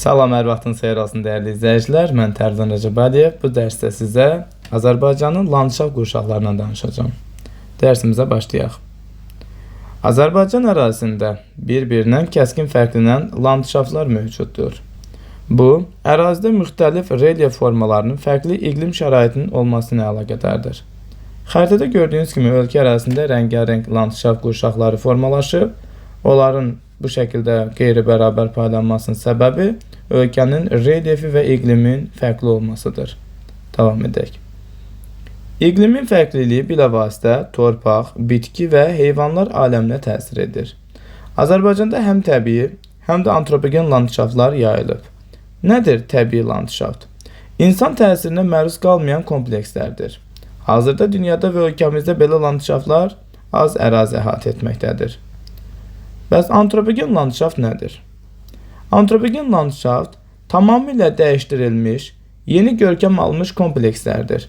Salam, hər vaxtınız xeyir olsun dəyərli izləyicilər. Mən Tərzan Rəcəbəliyev. Bu dərsdə sizə Azərbaycanın landşaft qurşaqlarından danışacağam. Dərsimizə başlayaq. Azərbaycan ərazisində bir-birindən kəskin fərqlənən landşaftlar mövcuddur. Bu, ərazidə müxtəlif relyef formalarının fərqli iqlim şəraitinin olması ilə əlaqədardır. Xəritədə gördüyünüz kimi ölkə ərazisində rəngarəng landşaft qurşaqları formalaşıb. Onların bu şəkildə qeyri-bərabər paylanmasının səbəbi ölkənin relyefi və iqlimin fərqli olmasıdır. Davam edək. İqlimin fərqliliyi bilavasitə torpaq, bitki və heyvanlar aləminə təsir edir. Azərbaycanda həm təbii, həm də antropogen landşaftlar yayılıb. Nədir təbii landşaft? İnsan təsirinə məruz qalmayan komplekslərdir. Hazırda dünyada və ölkəmizdə belə landşaftlar az ərazi əhatə etməkdədir. Bəs antropogen landşaft nədir? Antropogen landşaft tamamilə dəyişdirilmiş, yeni görkəm almış komplekslərdir.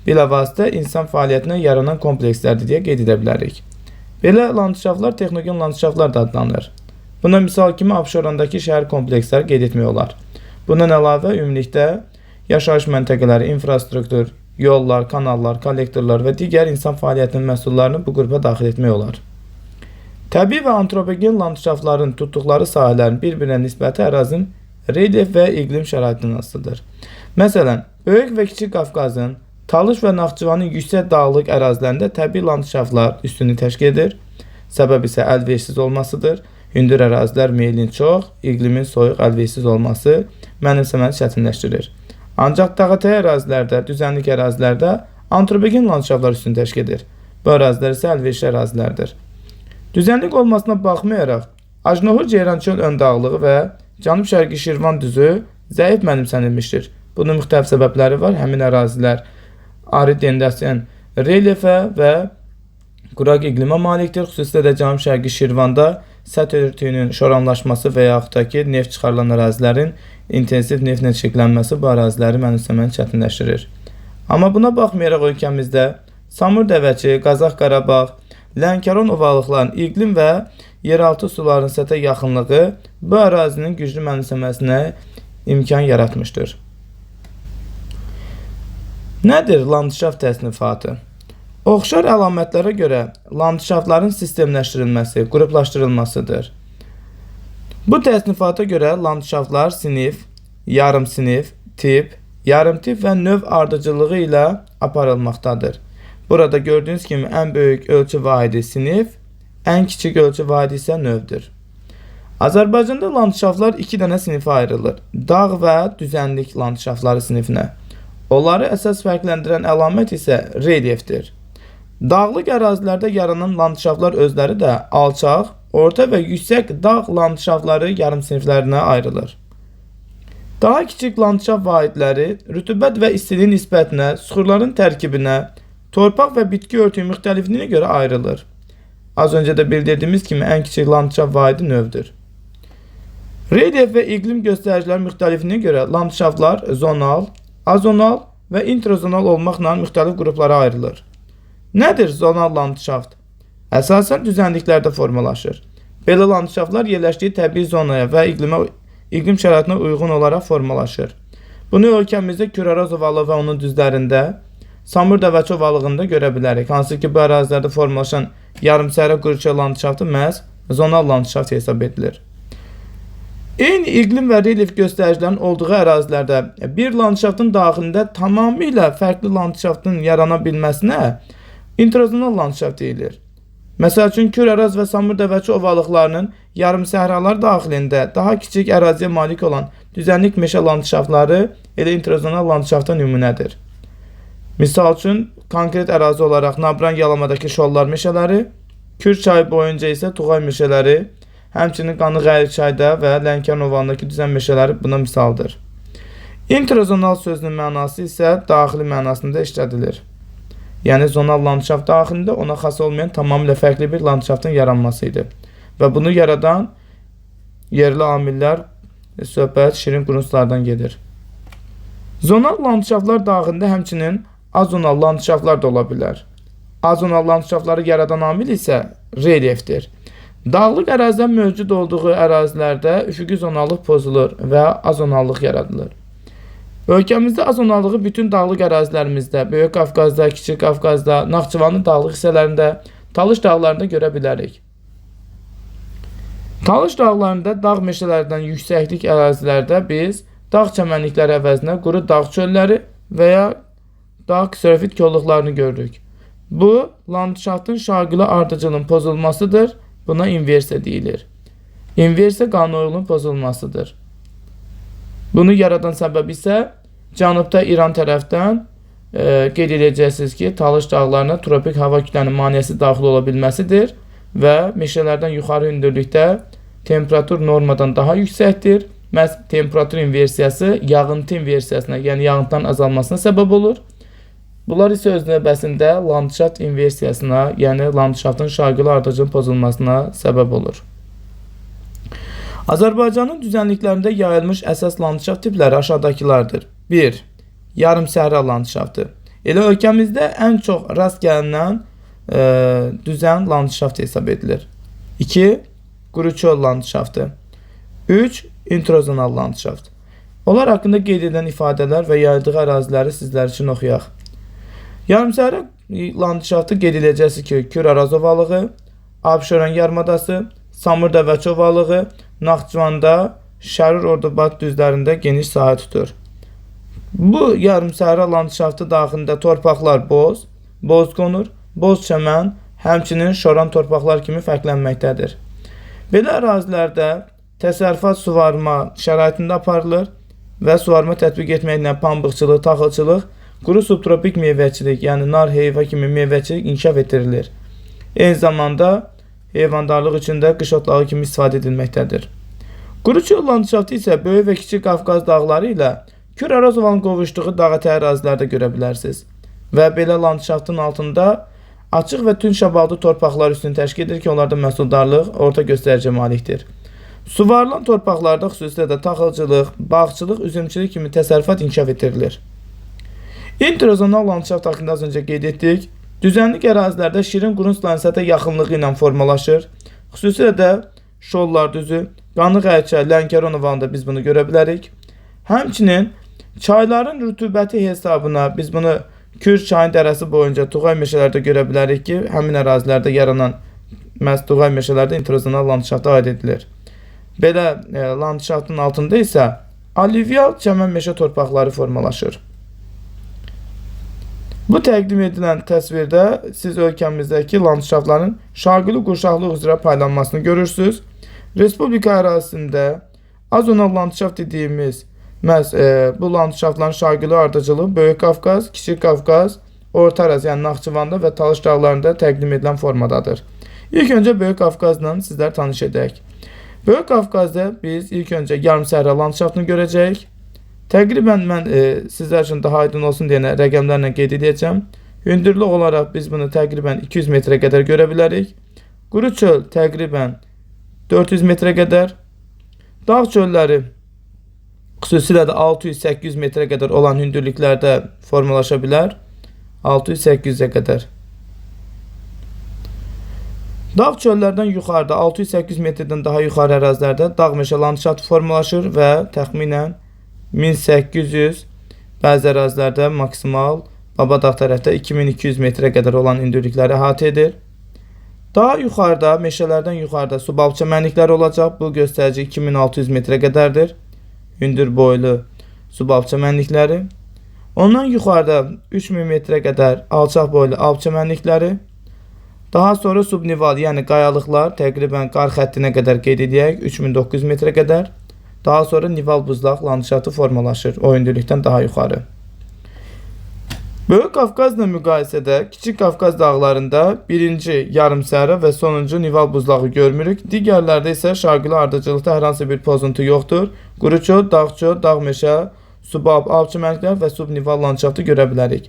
Bilavasitə insan fəaliyyətinə yaranan komplekslərdir deyə qeyd edə bilərik. Belə landşaftlar texnogen landşaftlar da adlanır. Buna misal kimi Abşerondakı şəhər kompleksləri qeyd etmək olar. Bundan əlavə ümumilikdə yaşayış məntəqələri, infrastruktur, yollar, kanallar, kollektorlar və digər insan fəaliyyətinin məhsullarını bu qrupa daxil etmək olar. Təbii və antropogen landşaftların tutduqları sahələrin bir-birinə nisbəti ərazinin relyef və iqlim şəraitindən asılıdır. Məsələn, Böyük və Kiçik Qafqazın, Talış və Naxçıvanın yüksək dağlıq ərazilərində təbii landşaftlar üstünlük təşkil edir. Səbəb isə əlverişsiz olmasıdır. Hündür ərazilər meylin çox, iqlimin soyuq əlverişsiz olması mənimsəməni çətinləşdirir. Ancaq dağətəyi ərazilərdə, düzənlik ərazilərdə antropogen landşaftlar üstünlük təşkil edir. Bu ərazilər isə əlverişli ərazilərdir. Düzənlik olmasına baxmayaraq, Ajnohur Ceyrançöl ön dağlığı və Cənub-Şərqi Şirvan düzü zəif mənimsənilmişdir. Bunun müxtəlif səbəbləri var. Həmin ərazilər arid dendasiyon relyefə və quraq iqlimə malikdir. Xüsusilə də Cənub-Şərqi Şirvanda səth örtüyünün şoranlaşması və yaxud da ki, neft çıxarılan ərazilərin intensiv neftlə çirklənməsi bu əraziləri mənimsəməni çətinləşdirir. Amma buna baxmayaraq ölkəmizdə Samur Dəvəçi, Qazax Qarabağ, Lənkəran ovalıqların iqlim və yeraltı suların səthə yaxınlığı bu ərazinin güclü mənimsəməsinə imkan yaratmışdır. Nədir landşaft təsnifatı? Oxşar əlamətlərə görə landşaftların sistemləşdirilməsi, qruplaşdırılmasıdır. Bu təsnifata görə landşaftlar sinif, yarım sinif, tip, yarım tip və növ ardıcılığı ilə aparılmaqdadır. Burada gördüyünüz kimi ən böyük ölçü vahidi sinif, ən kiçik ölçü vahidi isə növdür. Azərbaycanda landşaftlar iki dənə sinifə ayrılır. Dağ və düzənlik landşaftları sinifinə. Onları əsas fərqləndirən əlamət isə relyefdir. Dağlıq ərazilərdə yaranan landşaftlar özləri də alçaq, orta və yüksək dağ landşaftları yarım siniflərinə ayrılır. Daha kiçik landşaft vahidləri rütubət və istiliyin nisbətinə, süxurların tərkibinə, torpaq və bitki örtüyü müxtəlifliyinə görə ayrılır. Az öncə də bildirdiyimiz kimi ən kiçik landşaft vahidi növdür. Relyef və iqlim göstəriciləri müxtəlifliyinə görə landşaftlar zonal, azonal və introzonal olmaqla müxtəlif qruplara ayrılır. Nədir zonal landşaft? Əsasən düzənliklərdə formalaşır. Belə landşaftlar yerləşdiyi təbii zonaya və iqlim şəraitinə uyğun olaraq formalaşır. Bunu ölkəmizdə Küraraz ovalığı və onun düzlərində, Samur Dəvəçi ovalığında görə bilərik. Hansı ki, bu ərazilərdə formalaşan yarımsərə qurşaq landşaftı məhz zonal landşaft hesab edilir. Eyni iqlim və relyef göstəricilərinin olduğu ərazilərdə bir landşaftın daxilində tamamilə fərqli landşaftın yarana bilməsinə introzonal landşaft deyilir. Məsəl üçün, Küraraz və Samur Dəvəçi ovalıqlarının yarım səhralar daxilində daha kiçik əraziyə malik olan düzənlik meşə landşaftları elə introzonal landşafta nümunədir. Misal üçün, konkret ərazi olaraq Nabran Yalamadakı şollar meşələri, Kür çayı boyunca isə Tuğay meşələri, həmçinin Qanıqəyri çayda və Lənkəran ovalındakı düzən meşələri buna misaldır. Introzonal sözünün mənası isə daxili mənasında işlədilir. Yəni, zonal landşaft daxilində ona xas olmayan tamamilə fərqli bir landşaftın yaranması idi. Və bunu yaradan yerli amillər söhbət şirin qruntslardan gedir. Zonal landşaftlar daxilində həmçinin azonal landşaftlar da ola bilər. Azonal landşaftları yaradan amil isə relyefdir. Dağlıq ərazidə mövcud olduğu ərazilərdə üfüqi zonallıq pozulur və azonallıq yaradılır. Ölkəmizdə azonallığı bütün dağlıq ərazilərimizdə, Böyük Qafqazda, Kiçik Qafqazda, Naxçıvanın dağlıq hissələrində, Talış dağlarında görə bilərik. Talış dağlarında dağ meşələrdən yüksəklik ərazilərdə biz dağ çəmənlikləri əvəzinə quru dağ çölləri və ya dağ kserofit kolluqlarını görürük. Bu, landşaftın şaqili ardıcılığının pozulmasıdır. Buna inversiya deyilir. İnversiya qanunuğunun pozulmasıdır. Bunu yaradan səbəb isə cənubda İran tərəfdən qeyd edəcəksiniz ki, Talış dağlarına tropik hava kütləsinin maneəsi daxil ola bilməsidir və meşələrdən yuxarı hündürlükdə temperatur normadan daha yüksəkdir. Məhz temperatur inversiyası yağıntı inversiyasına, yəni yağıntıdan azalmasına səbəb olur. Bunlar isə öz növbəsində landşaft inversiyasına, yəni landşaftın şaqili ardıcılığının pozulmasına səbəb olur. Azərbaycanın düzənliklərində yayılmış əsas landşaft tipləri aşağıdakılardır. 1. Yarım səhra landşaftı. Elə ölkəmizdə ən çox rast gəlinən düzən landşaft hesab edilir. 2. Quru çöl landşaftı. 3. İntrozonal landşaft. Onlar haqqında qeyd edilən ifadələr və yayıldığı əraziləri sizlər üçün oxuyaq. Yarım səhra landşaftı qeyd edəcəksiniz ki, Kür-Araz ovalığı, Abşeron yarımadası, Samur-Dəvəçi ovalığı, Naxçıvanda, Şərur-Ordubad düzlərində geniş sahə tutur. Bu yarım səhra landşaftı daxilində torpaqlar boz, boz qonur, boz çəmən, həmçinin şoran torpaqlar kimi fərqlənməkdədir. Belə ərazilərdə təsərrüfat suvarma şəraitində aparılır və suvarma tətbiq etməklə pambıqçılıq, taxılçılıq, quru subtropik meyvəçilik, yəni nar, heyva kimi meyvəçilik inkişaf etdirilir. Eyni zamanda heyvandarlıq üçün də qış otlağı kimi istifadə edilməkdədir. Quru çöl landşaftı isə Böyük və Kiçik Qafqaz dağları ilə Kür-Araz ovalının qovuşduğu dağətəyi ərazilərdə görə bilərsiniz. Və belə landşaftın altında açıq və tünd şabaldı torpaqlar üstünü təşkil edir ki, onlarda məhsuldarlıq orta göstərici malikdir. Suvarılan torpaqlarda xüsusilə də taxılcılıq, bağçılıq, üzümçülük kimi təsərrüfat inkişaf etdirilir. İntrozonal landşaft haqqında az öncə qeyd etdik. Düzənlik ərazilərdə şirin qurun lansətə yaxınlığı ilə formalaşır. Xüsusilə də Şollar düzü, Qanıq Əlçə, Lənkəran ovalında biz bunu görə bilərik. Həmçinin çayların rütubəti hesabına biz bunu Kür çayın dərəsi boyunca Tuğay meşələrdə görə bilərik ki, həmin ərazilərdə yaranan məhz Tuğay meşələrdə introzonal landşafta aid edilir. Belə landşaftın altında isə alüvyal çəmən meşə torpaqları formalaşır. Bu təqdim edilən təsvirdə siz ölkəmizdəki landşaftların şaqili qurşaqlıq üzrə paylanmasını görürsünüz. Respublika ərazisində azonal landşaft dediyimiz məhz bu landşaftların şaqili ardıcılığı Böyük Qafqaz, Kiçik Qafqaz, Orta Araz, yəni Naxçıvanda və Talış dağlarında təqdim edilən formadadır. İlk öncə Böyük Qafqazla sizlər tanış edək. Böyük Qafqazda biz ilk öncə yarım səhra landşaftını görəcəyik. Təqribən mən sizlər üçün daha aydın olsun deyənə rəqəmlərlə qeyd edəcəm. Hündürlük olaraq biz bunu təqribən 200 metrə qədər görə bilərik. Quru çöl təqribən 400 metrə qədər. Dağ çölləri xüsusilə də 600-800 metrə qədər olan hündürlüklərdə formalaşa bilər. 600-800-ə qədər. Dağ çöllərdən yuxarıda 600-800 metrdən daha yuxarı ərazilərdə dağ meşə landşaftı formalaşır və təxminən 1800, bəzi ərazilərdə maksimal Babadağ tərəfdə 2200 metrə qədər olan hündürlükləri əhatə edir. Daha yuxarıda, meşələrdən yuxarıda subalp çəmənlikləri olacaq. Bu göstərici 2600 metrə qədərdir. Hündür boylu subalp çəmənlikləri. Ondan yuxarıda 3000 metrə qədər alçaq boylu alp çəmənlikləri. Daha sonra subnival, yəni qayalıqlar təqribən qar xəttinə qədər qeyd edək, 3900 metrə qədər. Daha sonra nival buzlaq landşaftı formalaşır, o hündürlükdən daha yuxarı. Böyük Qafqazla müqayisədə Kiçik Qafqaz dağlarında birinci yarım səhra və sonuncu nival buzlağı görmürük. Digərlərdə isə şaqili ardıcılıqda hər hansı bir pozuntu yoxdur. Quru çöl, dağ çöl, dağ meşə, subalp, alp çəmənliklər və subnival landşaftı görə bilərik.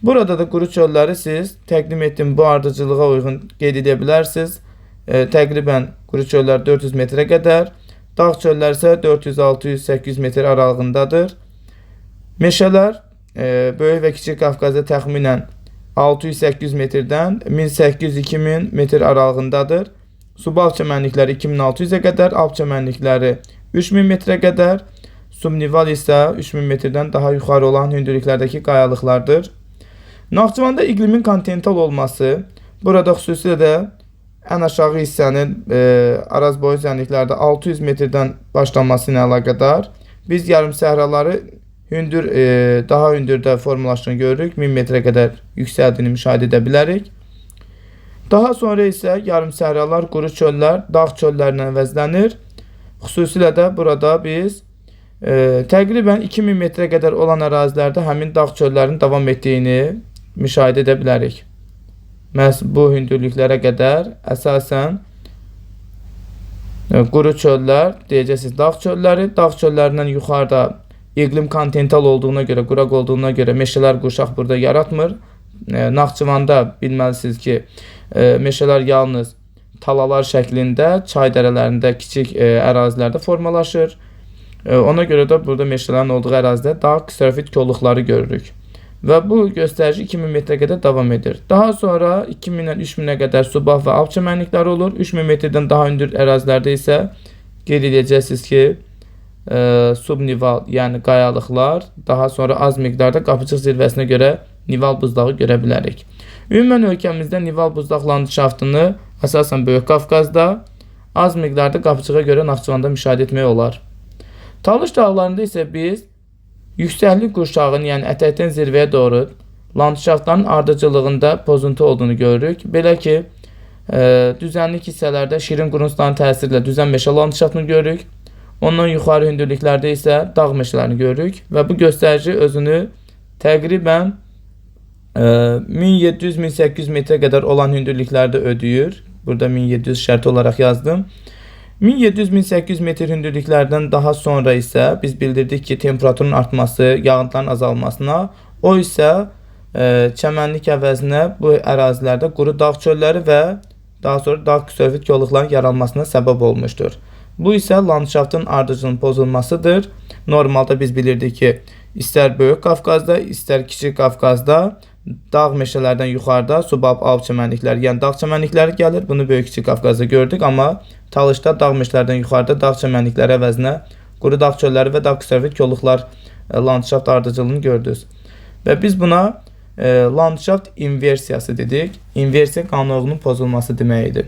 Burada da quru çölləri siz təqdim etdiyim bu ardıcılığa uyğun qeyd edə bilərsiniz. Təqribən quru çöllər 400 metrə qədər. Dağ çöllər isə 400, 600, 800 metr aralığındadır. Meşələr Böyük və Kiçik Qafqazda təxminən 600-800 metrdən 1800-2000 metr aralığındadır. Subalp çəmənlikləri 2600-ə qədər, alp çəmənlikləri 3000 metrə qədər, subnival isə 3000 metrdən daha yuxarı olan hündürlüklərdəki qayalıqlardır. Naxçıvanda iqlimin kontinental olması, burada xüsusilə də ən aşağı hissənin Araz boyu düzənliklərdə 600 metrdən başlanması ilə əlaqədar biz yarım səhraları daha hündürdə formalaşdığını görürük. 1000 metrə qədər yüksəldiyini müşahidə edə bilərik. Daha sonra isə yarım səhralar, quru çöllər, dağ çöllərindən əvəzlənir. Xüsusilə də burada biz təqribən 2000 metrə qədər olan ərazilərdə həmin dağ çöllərin davam etdiyini müşahidə edə bilərik. Məhz bu hündürlüklərə qədər əsasən quru çöllər, deyəcəksiniz dağ çölləri, dağ çöllərindən yuxarıda iqlim kontinental olduğuna görə, quraq olduğuna görə meşələr qurşaq burada yaratmır. Naxçıvanda bilməlisiniz ki, meşələr yalnız talalar şəklində, çay dərələrində, kiçik ərazilərdə formalaşır. Ona görə də burada meşələrin olduğu ərazidə dağ ksərofit kolluqları görürük. Və bu göstərici 2000 metrə qədər davam edir. Daha sonra 2000-dən 3000-ə qədər subalp və alp çəmənlikləri olur. 3000 metrdən daha hündür ərazilərdə isə qeyd edəcəksiniz ki, subnival, yəni qayalıqlar, daha sonra az miqdarda qapıcıq zirvəsinə görə nival buzdağı görə bilərik. Ümumən ölkəmizdə nival buzlaq landşaftını əsasən Böyük Qafqazda, az miqdarda qapıcığa görə Naxçıvanda müşahidə etmək olar. Talış dağlarında isə biz yüksəklik qurşağının, yəni ətəkdən zirvəyə doğru landşaftların ardıcıllığında pozuntu olduğunu görürük. Belə ki, düzənlik hissələrdə şirin qurunçların təsiri ilə düzən meşə landşaftını görürük. Ondan yuxarı hündürlüklərdə isə dağ meşələrini görürük və bu göstərici özünü təqribən 1700-1800 metrə qədər olan hündürlüklərdə ödəyir. Burada 1700 şərti olaraq yazdım. 1700-1800 metr hündürlüklərdən daha sonra isə biz bildirdik ki, temperaturun artması, yağıntıların azalmasına, o isə çəmənlik əvəzinə bu ərazilərdə quru dağ çölləri və daha sonra dağ ksərofit kolluqların yaranmasına səbəb olmuşdur. Bu isə landşaftın ardıcılığının pozulmasıdır. Normalda biz bilirdik ki, istər Böyük Qafqazda, istər Kiçik Qafqazda dağ meşələrdən yuxarıda subalp alp çəmənlikləri, yəni dağ çəmənlikləri gəlir. Bunu Böyük Kiçik Qafqazda gördük, amma Talışda dağ meşələrdən yuxarıda dağ çəmənlikləri əvəzinə quru dağ çölləri və dağ ksərofit kolluqlar landşaft ardıcılığını gördük. Və biz buna landşaft inversiyası dedik. İnversiya qanuğunun pozulması deməkdir.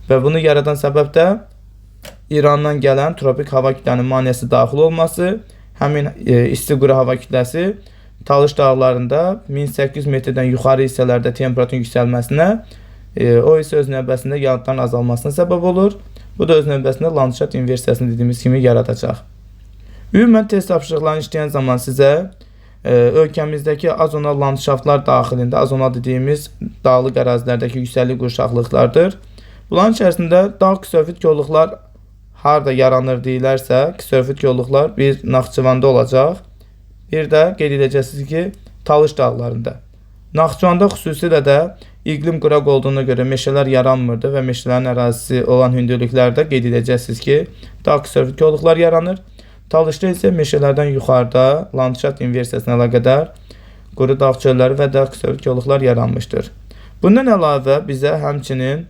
Və bunu yaradan səbəb də İrandan gələn tropik hava kütlənin maneəsi daxil olması, həmin isti quru hava kütləsi Talış dağlarında 1800 metrdən yuxarı hissələrdə temperaturun yüksəlməsinə, o isə öz növbəsində yağıntıların azalmasına səbəb olur. Bu da öz növbəsində landşaft inversiyasını dediyimiz kimi yaradacaq. Ümumən test tapşırıqlarını işləyən zaman sizə ölkəmizdəki azonal landşaftlar daxilində, azonal dediyimiz dağlıq ərazilərdəki yüksəklik qurşaqlıqlardır. Bunların içərisində dağ ksərofit kolluqlar harada yaranır deyilərsə, ksərofit kolluqlar bir Naxçıvanda olacaq. Bir də qeyd edəcəksiniz ki, Talış dağlarında. Naxçıvanda xüsusilə də iqlim quraq olduğuna görə meşələr yaranmırdı və meşələrin ərazisi olan hündürlüklərdə qeyd edəcəksiniz ki, dağ ksərofit kolluqlar yaranır. Talışda isə meşələrdən yuxarıda landşaft inversiyasına əlaqədar quru dağ çölləri və dağ ksərofit kolluqlar yaranmışdır. Bundan əlavə bizə həmçinin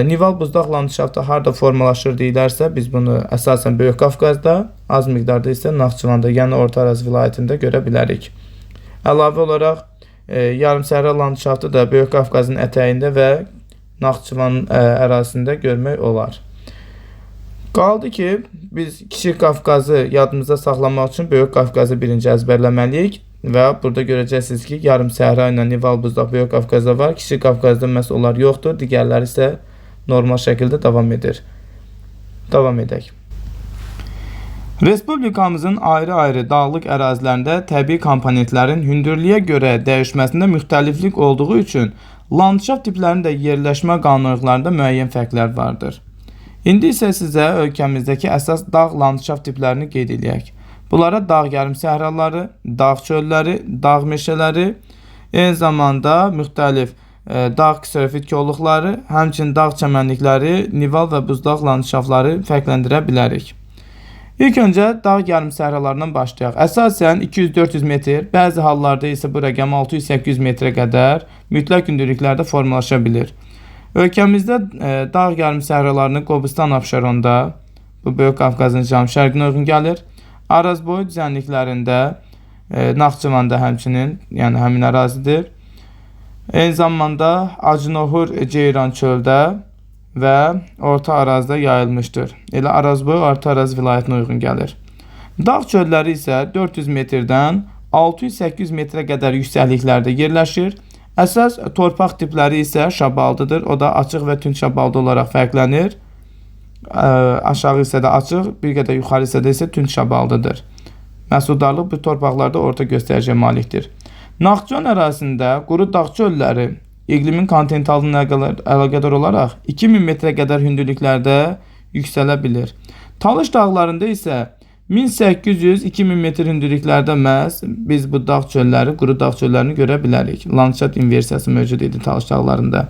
nival buzdaq landşaftı harada formalaşır deyilərsə, biz bunu əsasən Böyük Qafqazda, az miqdarda isə Naxçıvanda, yəni Orta Araz vilayətində görə bilərik. Əlavə olaraq yarımsəhra landşaftı da Böyük Qafqazın ətəyində və Naxçıvan ərazisində görmək olar. Qaldı ki, biz Kiçik Qafqazı yadımızda saxlamaq üçün Böyük Qafqazı birinci əzbərləməliyik. Və burada görəcəksiniz ki, yarım səhra ilə nival buzdaq Böyük Qafqazda var. Kiçik Qafqazda məhz onlar yoxdur. Digərləri isə normal şəkildə davam edir. Davam edək. Respublikamızın ayrı-ayrı dağlıq ərazilərində təbii komponentlərin hündürlüyə görə dəyişməsində müxtəliflik olduğu üçün landşaft tiplərinin də yerləşmə qanunalıqlarında müəyyən fərqlər vardır. İndi isə sizə ölkəmizdəki əsas dağ landşaft tiplərini qeyd edək. Bunlara dağ yarım səhraları, dağ çölləri, dağ meşələri, eyni zamanda müxtəlif dağ ksərofit kolluqları, həmçinin dağ çəmənlikləri, nival və buzdaq landşaftları fərqləndirə bilərik. İlk öncə dağ yarım səhralarından başlayaq. Əsasən 200-400 metr, bəzi hallarda isə bu rəqəm 600-800 metrə qədər mütləq hündürlüklərdə formalaşa bilir. Ölkəmizdə dağ yarım səhralarının Qobustan Abşeronda, bu Böyük Qafqazın cənub-şərqinə uyğun gəlir. Arazboyu düzənliklərində, Naxçıvanda həmçinin, yəni həmin ərazidir. Eyni zamanda Acınohur Ceyran çöldə və orta ərazidə yayılmışdır. Elə Arazboyu Orta Araz vilayətinə uyğun gəlir. Dağ çölləri isə 400 metrdən 600-800 metrə qədər yüksəkliklərdə yerləşir. Əsas torpaq tipləri isə şabaldıdır. O da açıq və tünd şabaldı olaraq fərqlənir. Aşağı hissədə açıq, bir qədər yuxarı hissədə isə tünd şabaldıdır. Məhsuldarlıq bu torpaqlarda orta göstəriciyə malikdir. Naxçıvan ərazisində quru dağ çölləri iqlimin kontinentalına əlaqədar olaraq 2000 metrə qədər hündürlüklərdə yüksələ bilir. Talış dağlarında isə 1800-2000 metr hündürlüklərdə məhz biz bu dağ çölləri, quru dağ çöllərini görə bilərik. Landşaft inversiyası mövcud idi Talış dağlarında.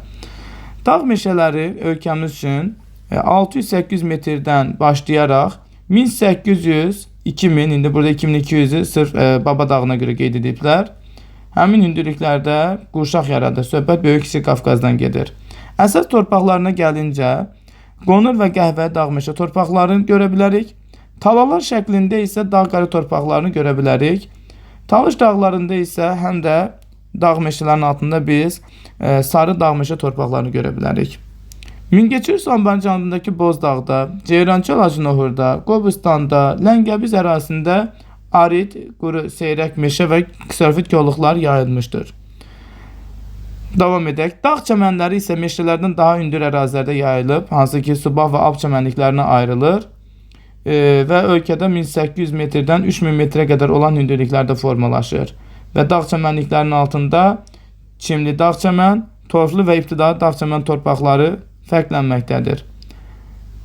Dağ meşələri ölkəmiz üçün 600-800 metrdən başlayaraq 1800-2000, indi burada 2200-ü sırf Baba dağına görə qeyd ediblər. Həmin hündürlüklərdə qurşaq yaradır. Söhbət Böyük Kiçik Qafqazdan gedir. Əsas torpaqlarına gəlincə, qonur və qəhvə dağ meşə torpaqlarını görə bilərik. Talalar şəklində isə dağ qarı torpaqlarını görə bilərik. Talış dağlarında isə həm də dağ meşələrinin altında biz sarı dağ meşə torpaqlarını görə bilərik. Mingəçevir Samban cənubundakı Bozdağda, Ceyrançöl Acınohurda, Qobustanda, Ləngəbiz ərazisində arid, quru, seyrək meşə və kserofit kolluqlar yayılmışdır. Davam edək. Dağ çəmənləri isə meşələrdən daha hündür ərazilərdə yayılıb, hansı ki Subah və Ab çəmənliklərinə ayrılır və ölkədə 1800 metrdən 3000 metrə qədər olan hündürlüklərdə formalaşır. Və dağ çəmənliklərinin altında çimli dağ çəmən, torflu və ibtidai dağ çəmən torpaqları fərqlənməkdədir.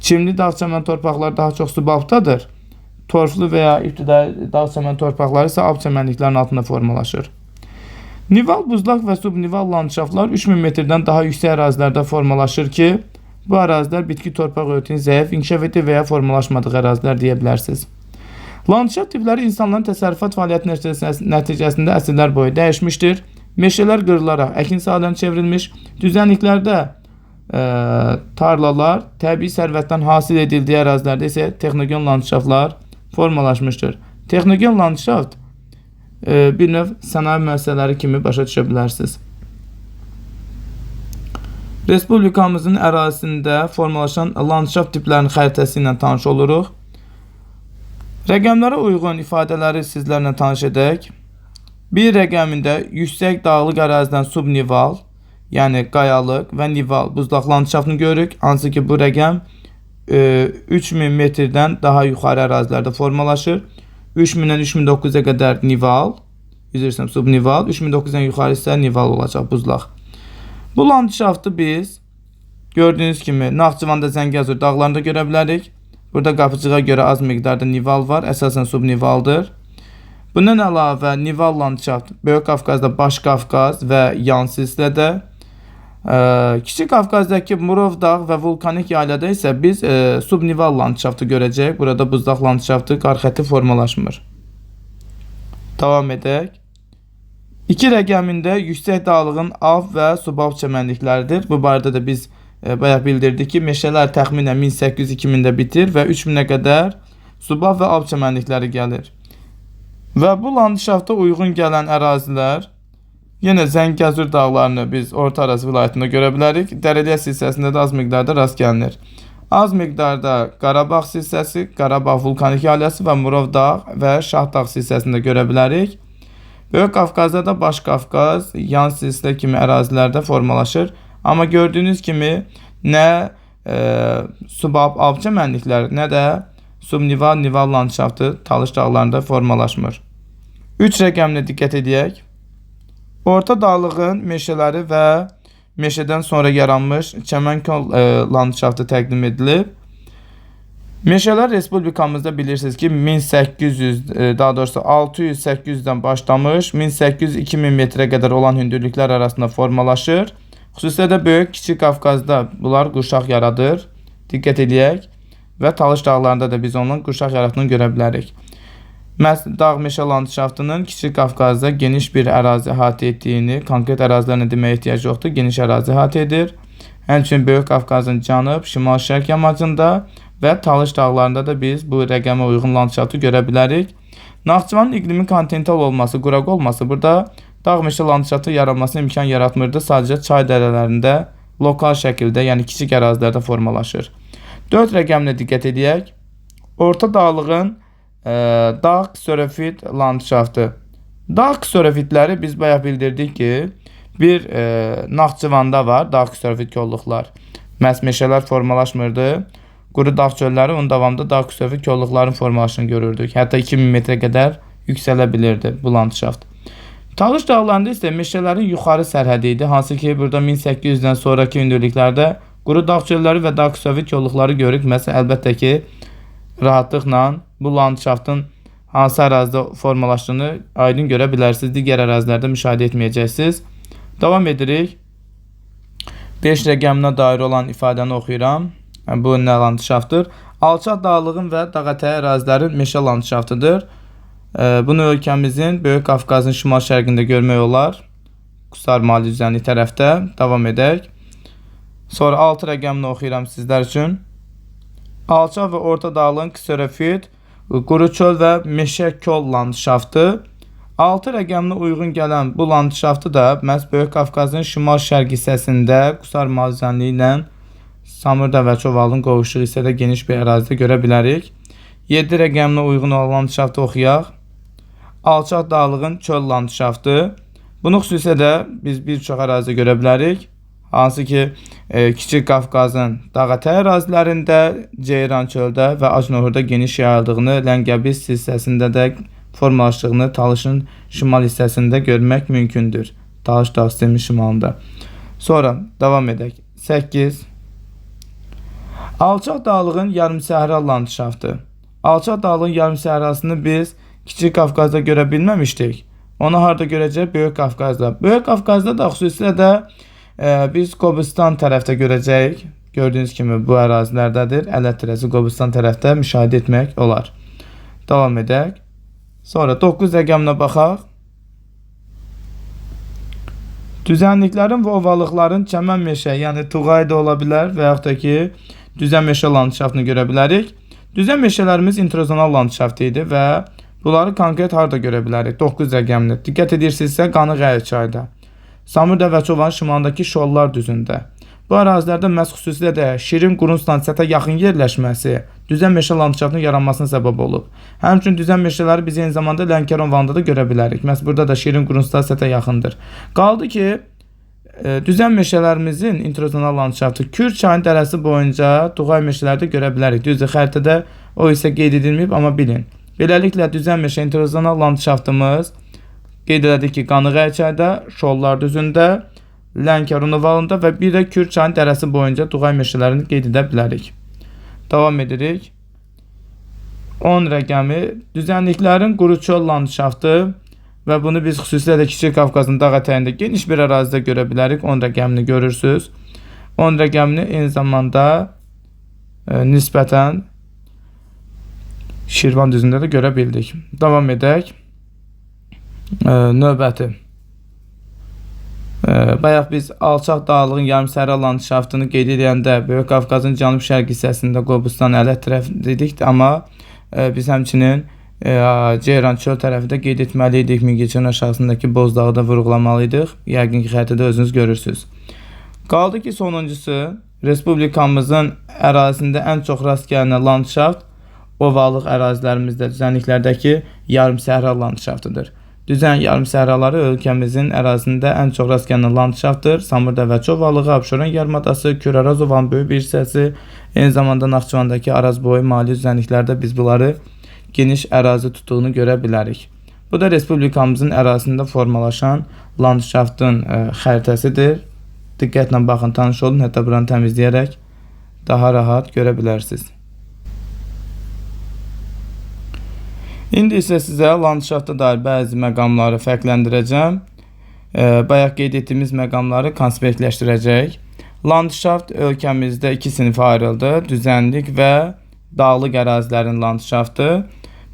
Çimli dağ çəmən torpaqları daha çox subabdadır. Torflu və ya ibtidai dağ çəmən torpaqları isə ab çəmənliklərin altında formalaşır. Nival, buzlaq və subnival landşaftlar 3000 metrdən daha yüksək ərazilərdə formalaşır ki, bu ərazilər bitki torpaq örtüyünün zəif inkişaf etdiyi və ya formalaşmadığı ərazilər deyə bilərsiniz. Landşaft tipləri insanların təsərrüfat fəaliyyəti nəticəsində əsrlər boyu dəyişmişdir. Meşələr qırılaraq əkin sahələrinə çevrilmiş, düzənliklərdə tarlalar, təbii sərvətdən hasil edildiyi ərazilərdə isə texnogen landşaftlar formalaşmışdır. Texnogen landşaft bir növ sənaye müəssisələri kimi başa düşə bilərsiniz. Respublikamızın ərazisində formalaşan landşaft tiplərinin xəritəsi ilə tanış oluruq. Rəqəmlərə uyğun ifadələri sizlərlə tanış edək. Bir rəqəmində yüksək dağlıq ərazidən subnival, yəni qayalıq və nival, buzlaq landşaftını görürük. Hansı ki bu rəqəm 3000 metrdən daha yuxarı ərazilərdə formalaşır. 3000-dən 3009-a qədər nival, üzrüstəm subnival, 3009-dan yuxarı isə nival olacaq, buzlaq. Bu landşaftı biz gördüyünüz kimi Naxçıvanda, Zəngəzur dağlarında görə bilərik. Burada qapıcığa görə az miqdarda nival var, əsasən subnivaldır. Bundan əlavə nival landşaft Böyük Qafqazda Baş Qafqaz və yan silsilədə, Kiçik Qafqazdakı Murov dağ və vulkanik yaylıda isə biz subnival landşaftı görəcəyik. Burada buzlaq landşaftı qarxəti formalaşmır. Davam edək. 2 rəqəmində yüksək dağlığın av və subab çəmənlikləridir. Bu barədə də biz bayaq bildirdik ki, meşələr təxminən 1800-2000-də bitir və 3000-ə qədər subab və av çəmənlikləri gəlir. Və bu landşafta uyğun gələn ərazilər, yenə Zəngəzur dağlarını biz Orta Araz vilayətində görə bilərik. Dərəliyə silsiləsində də az miqdarda rast gəlinir. Az miqdarda Qarabağ silsiləsi, Qarabağ vulkanik yaylısı və Murov dağ və Şah dağ silsiləsində görə bilərik. Böyük Qafqazda da Baş Qafqaz, yan silsilə kimi ərazilərdə formalaşır. Amma gördüyünüz kimi nə subab av çəmənlikləri, nə də subnival nival landşaftı Talış dağlarında formalaşmır. 3 rəqəminə diqqət edək. Orta dağlığın meşələri və meşədən sonra yaranmış çəmən-kol landşaftı təqdim edilib. Meşələr Respublikamızda bilirsiniz ki 600-800-dən başlamış 1800-2000 metrə qədər olan hündürlüklər arasında formalaşır. Xüsusilə də Böyük Kiçik Qafqazda bunlar qurşaq yaradır. Diqqət edək və Talış dağlarında da biz onun qurşaq yaratdığını görə bilərik. Dağ meşə landşaftının Kiçik Qafqazda geniş bir ərazi əhatə etdiyini, konkret ərazilərini deməyə ehtiyac yoxdur, geniş ərazi əhatə edir. Həmçinin Böyük Qafqazın cənub, şimal-şərq yamacında və Talış dağlarında da biz bu rəqəmə uyğun landşaftı görə bilərik. Naxçıvanın iqlimi kontinental olması, quraq olması burada dağ meşə landşaftı yaranmasına imkan yaratmırdı. Sadəcə çay dərələrində lokal şəkildə, yəni kiçik ərazilərdə formalaşır. 4 rəqəminə diqqət edək. Orta dağlığın dağ ksorofit landşaftı. Dağ ksorofitləri biz bayaq bildirdik ki, bir Naxçıvanda var dağ ksorofit kolluqlar. Məhz meşələr formalaşmırdı. Quru dağ çölləri onun davamında dağ ksorofit kolluqların formalaşını görürdük. Hətta 2000 metrə qədər yüksələ bilirdi bu landşaft. Talış dağlarında isə meşələrin yuxarı sərhədi idi, hansı ki burada 1800-dən sonraki hündürlüklərdə quru dağ çölləri və dağ ksorofit kolluqları görürük. Məsələn, əlbəttə ki, rahatlıqla bu landşaftın hansı ərazidə formalaşdığını aydın görə bilərsiniz. Digər ərazilərdə müşahidə etməyəcəksiniz. Davam edirik. 5 rəqəminə dair olan ifadəni oxuyuram. Bu nə landşaftdır? Alçaq dağlığın və dağətəyi ərazilərin meşə landşaftıdır. Bunu ölkəmizin Böyük Qafqazın şimal-şərqində görmək olar. Qusar Mali düzənlik tərəfdə. Davam edək. Sonra 6 rəqəmini oxuyuram sizlər üçün. Alçaq və orta dağlığın ksorofit, quru çöl və meşə kol landşaftı. 6 rəqəminə uyğun gələn bu landşaftı da məhz Böyük Qafqazın şimal-şərq hissəsində Qusar Mali düzənliyi ilə Samırda və Çovalın qovuşduğu hissədə geniş bir ərazidə görə bilərik. 7 rəqəminə uyğun olan landşaftı oxuyaq. Alçaq dağlığın çöl landşaftı. Bunu xüsusilə də biz bir çox ərazidə görə bilərik. Hansı ki, Kiçik Qafqazın dağətəyi ərazilərində, Ceyran çöldə və Acnohurda geniş yayıldığını, Ləngəbis hissəsində də formalaşdığını, Talışın şimal hissəsində görmək mümkündür. Talış dağ sistemi şimalında. Sonra davam edək. 8. Alçaq dağlığın yarımsəhra landşaftı. Alçaq dağlığın yarımsəhrasını biz Kiçik Qafqazda görə bilməmişdik. Onu harda görəcək? Böyük Qafqazda. Böyük Qafqazda da xüsusilə də biz Qobustan tərəfdə görəcəyik. Gördüyünüz kimi bu ərazilərdədir. Ələt tərəzi Qobustan tərəfdə müşahidə etmək olar. Davam edək. Sonra 9 rəqəminə baxaq. Düzənliklərin və ovalıqların çəmən meşə, yəni tuğay da ola bilər və yaxud da ki, düzən meşə landşaftını görə bilərik. Düzən meşələrimiz introzonal landşaft idi və bunları konkret harda görə bilərik? 9 rəqəmli. Diqqət edirsinizsə, Qanıqaya çayda. Samırda və Çovan şimalındakı şollar düzündə. Bu ərazilərdə məhz xüsusilə də şirin qurun stansiyata yaxın yerləşməsi düzən meşə landşaftının yaranmasına səbəb olub. Həmçinin düzən meşələri biz eyni zamanda Lənkəran Van'da da görə bilərik. Məhz burada da şirin qurun stansiyata yaxındır. Qaldı ki, düzən meşələrimizin introzonal landşaftı Kür çayın dərəsi boyunca tuğay meşələrdə görə bilərik. Düzdür, xəritədə o isə qeyd edilməyib, amma bilin. Beləliklə, düzən meşə introzonal landşaftımız qeyd elədik ki, Qanıqaya çayda, şollar düzündə, Lənkəran ovalında və bir də Kür çayın dərəsi boyunca tuğay meşələrini qeyd edə bilərik. Davam edirik. 10 rəqəmi düzənliklərin quru çöl landşaftı və bunu biz xüsusilə də Kiçik Qafqazın dağ ətəyində geniş bir ərazidə görə bilərik. 10 rəqəmini görürsünüz. 10 rəqəmini eyni zamanda nisbətən Şirvan düzündə də görə bildik. Davam edək. Növbəti. Bayaq biz alçaq dağlığın yarımsəhra landşaftını qeyd edəndə Böyük Qafqazın cənub-şərq hissəsində Qobustan ələt tərəf dedik, amma biz həmçinin Ceyran çöl tərəfində qeyd etməli idik. Mingəçevan aşağısındakı Bozdağı da vurğulamalıydıq. Yəqin ki, xəritədə özünüz görürsünüz. Qaldı ki, sonuncusu, Respublikamızın ərazisində ən çox rast gələn landşaft ovalıq ərazilərimizdə, düzənliklərdəki yarımsəhra landşaftıdır. Düzən yarımsəhraları ölkəmizin ərazisində ən çox rast gələn landşaftdır. Samırda və Çovalığı, Abşeron yarımadası, Kür-Araz ovanın böyük bir hissəsi, eyni zamanda Naxçıvandakı Araz boyu mali düzənliklərdə biz bunları geniş ərazi tutduğunu görə bilərik. Bu da Respublikamızın ərazisində formalaşan landşaftın xəritəsidir. Diqqətlə baxın, tanış olun, hətta buranı təmizləyərək daha rahat görə bilərsiniz. İndi isə sizə landşaftda dair bəzi məqamları fərqləndirəcəm. Bayaq qeyd etdiyimiz məqamları konspektləşdirəcək. Landşaft ölkəmizdə iki sinifə ayrıldı. Düzənlik və dağlıq ərazilərin landşaftı.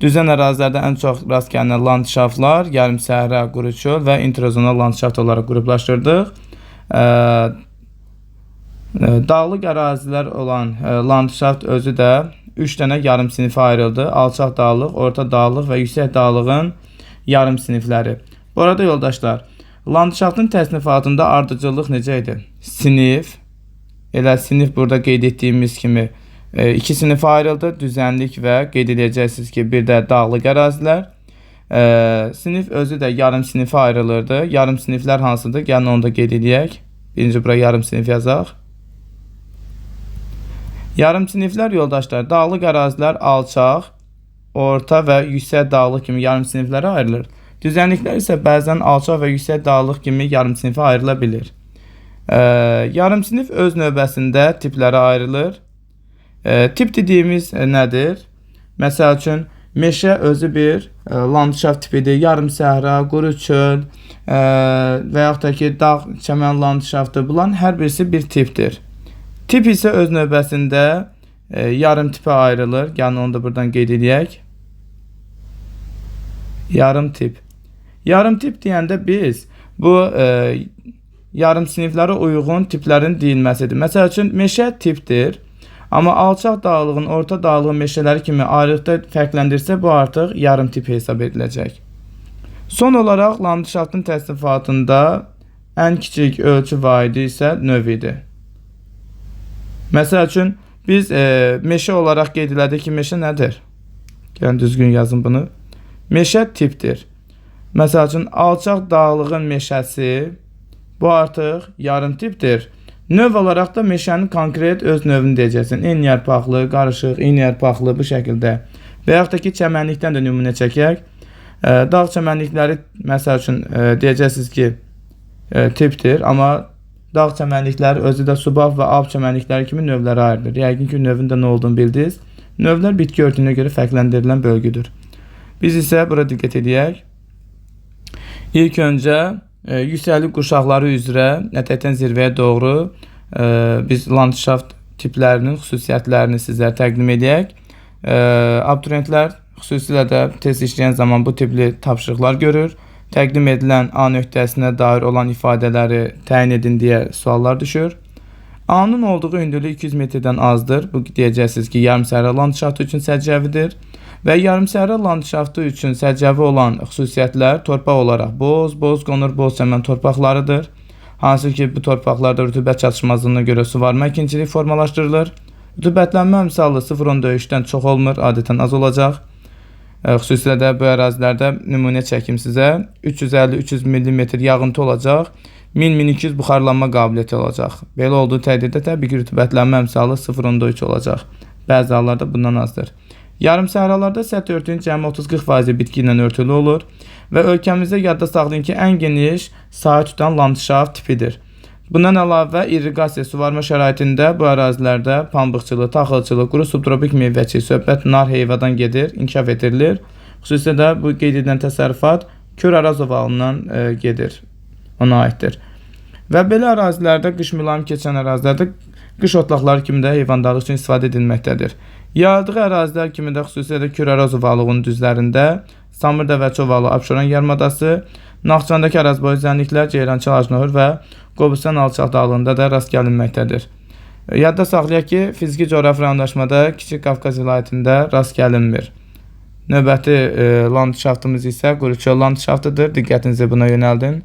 Düzən ərazilərdə ən çox rast gələn landşaftlar yarımsəhra, quru çöl və introzonal landşaft olaraq qruplaşdırdıq. Dağlıq ərazilər olan landşaft özü də 3 dənə yarım sinifə ayrıldı. Alçaq dağlıq, orta dağlıq və yüksək dağlığın yarım sinifləri. Bu arada yoldaşlar, landşaftın təsnifatında ardıcıllıq necə idi? Sinif, elə sinif burada qeyd etdiyimiz kimi 2 sinifə ayrıldı. Düzənlik və qeyd edəcəksiniz ki, bir də dağlıq ərazilər. Sinif özü də yarım sinifə ayrılırdı. Yarım siniflər hansıdır? Gəlin onu da qeyd edək. Birinci bura yarım sinif yazaq. Yarım siniflər yoldaşlar, dağlıq ərazilər alçaq, orta və yüksək dağlıq kimi yarım siniflərə ayrılır. Düzənliklər isə bəzən alçaq və yüksək dağlıq kimi yarım sinifə ayrıla bilir. Yarım sinif öz növbəsində tiplərə ayrılır. Tip dediyimiz nədir? Məsəl üçün, meşə özü bir landşaft tipidir. Yarım səhra, quru çöl və yaxud da ki, dağ, çəmən landşaftı. Bunların hər birisi bir tipdir. Tip isə öz növbəsində yarım tipə ayrılır. Yəni onu da buradan qeyd edək. Yarım tip. Yarım tip deyəndə biz bu yarım siniflərə uyğun tiplərin deyilməsidir. Məsəl üçün, meşə tipdir. Amma alçaq dağlığın, orta dağlığın meşələri kimi ayrıqda fərqləndirsə, bu artıq yarım tip hesab ediləcək. Son olaraq, landşaftın təsnifatında ən kiçik ölçü vahidi isə növüdür. Məsəl üçün, biz meşə olaraq qeyd elədik ki, meşə nədir? Gəlin düzgün yazın bunu. Meşə tipdir. Məsəl üçün, alçaq dağlığın meşəsi, bu artıq yarım tipdir. Növ olaraq da meşənin konkret öz növünü deyəcəksin. Eyni yarpaqlı, qarışıq, eyni yarpaqlı bu şəkildə. Və yaxud da ki, çəmənlikdən də nümunə çəkək. Dağ çəmənlikləri, məsəl üçün, deyəcəksiniz ki, tipdir. Amma dağ çəmənlikləri özü də subab və alp çəmənlikləri kimi növlərə ayrılır. Yəqin ki, növün də nə olduğunu bildiniz. Növlər bitki örtüyünə görə fərqləndirilən bölgüdür. Biz isə bura diqqət edək. İlk öncə yüksəklik qurşaqları üzrə ətəkdən zirvəyə doğru biz landşaft tiplərinin xüsusiyyətlərini sizlərə təqdim edək. Abituriyentlər xüsusilə də test işləyən zaman bu tipli tapşırıqlar görür. Təqdim edilən A nöqtəsinə dair olan ifadələri təyin edin deyə suallar düşür. A-nın olduğu hündürlük 200 metrdən azdır. Bu deyəcəksiniz ki, yarım səhra landşaftı üçün səciyyəvidir. Və yarım səhra landşaftı üçün səciyyəvi olan xüsusiyyətlər torpaq olaraq boz qonur, boz çəmən torpaqlarıdır. Hansı ki, bu torpaqlarda rütubət çatışmazlığına görə suvarma əkinçilik formalaşdırılır. Rütubətlənmə misalı 0,3-dən çox olmur, adətən az olacaq. Xüsusilə də bu ərazilərdə nümunə çəkim sizə. 350-300 mm yağıntı olacaq. 1000-1200 buxarlanma qabiliyyəti olacaq. Belə olduğu təqdirdə təbii ki, rütubətlənmə misalı 0,3 olacaq. Bəzi hallarda bundan azdır. Yarım səhralarda səthi örtüyün cəmi 30-40% bitki ilə örtülü olur və ölkəmizdə yadda saxlayın ki, ən geniş sahə tutan landşaft tipidir. Bundan əlavə, irriqasiya suvarma şəraitində bu ərazilərdə pambıqçılıq, taxılçılıq, quru subtropik meyvəçilik, söhbət nar heyvadan gedir, inkişaf etdirilir. Xüsusilə də bu qeyd edilən təsərrüfat Kür Araz ovalından gedir, ona aiddir. Və belə ərazilərdə, qış mülayim keçən ərazilərdə qış otlaqları kimi də heyvandarlıq üçün istifadə edilməkdədir. Yayıldığı ərazilər kimi də xüsusilə də Kür Araz ovalığının düzlərində Samırdəvəçi ovalı, Abşeron yarımadası, Naxçıvandakı ərazi boyu düzənliklər, Ceyrançal, Acnohur və Qobustan alçaq dağlığında da rast gəlinməkdədir. Yadda saxlayaq ki, fiziki coğrafi rayonlaşmada Kiçik Qafqaz vilayətində rast gəlinmir. Növbəti landşaftımız isə Quruçöl landşaftıdır. Diqqətinizi buna yönəldin.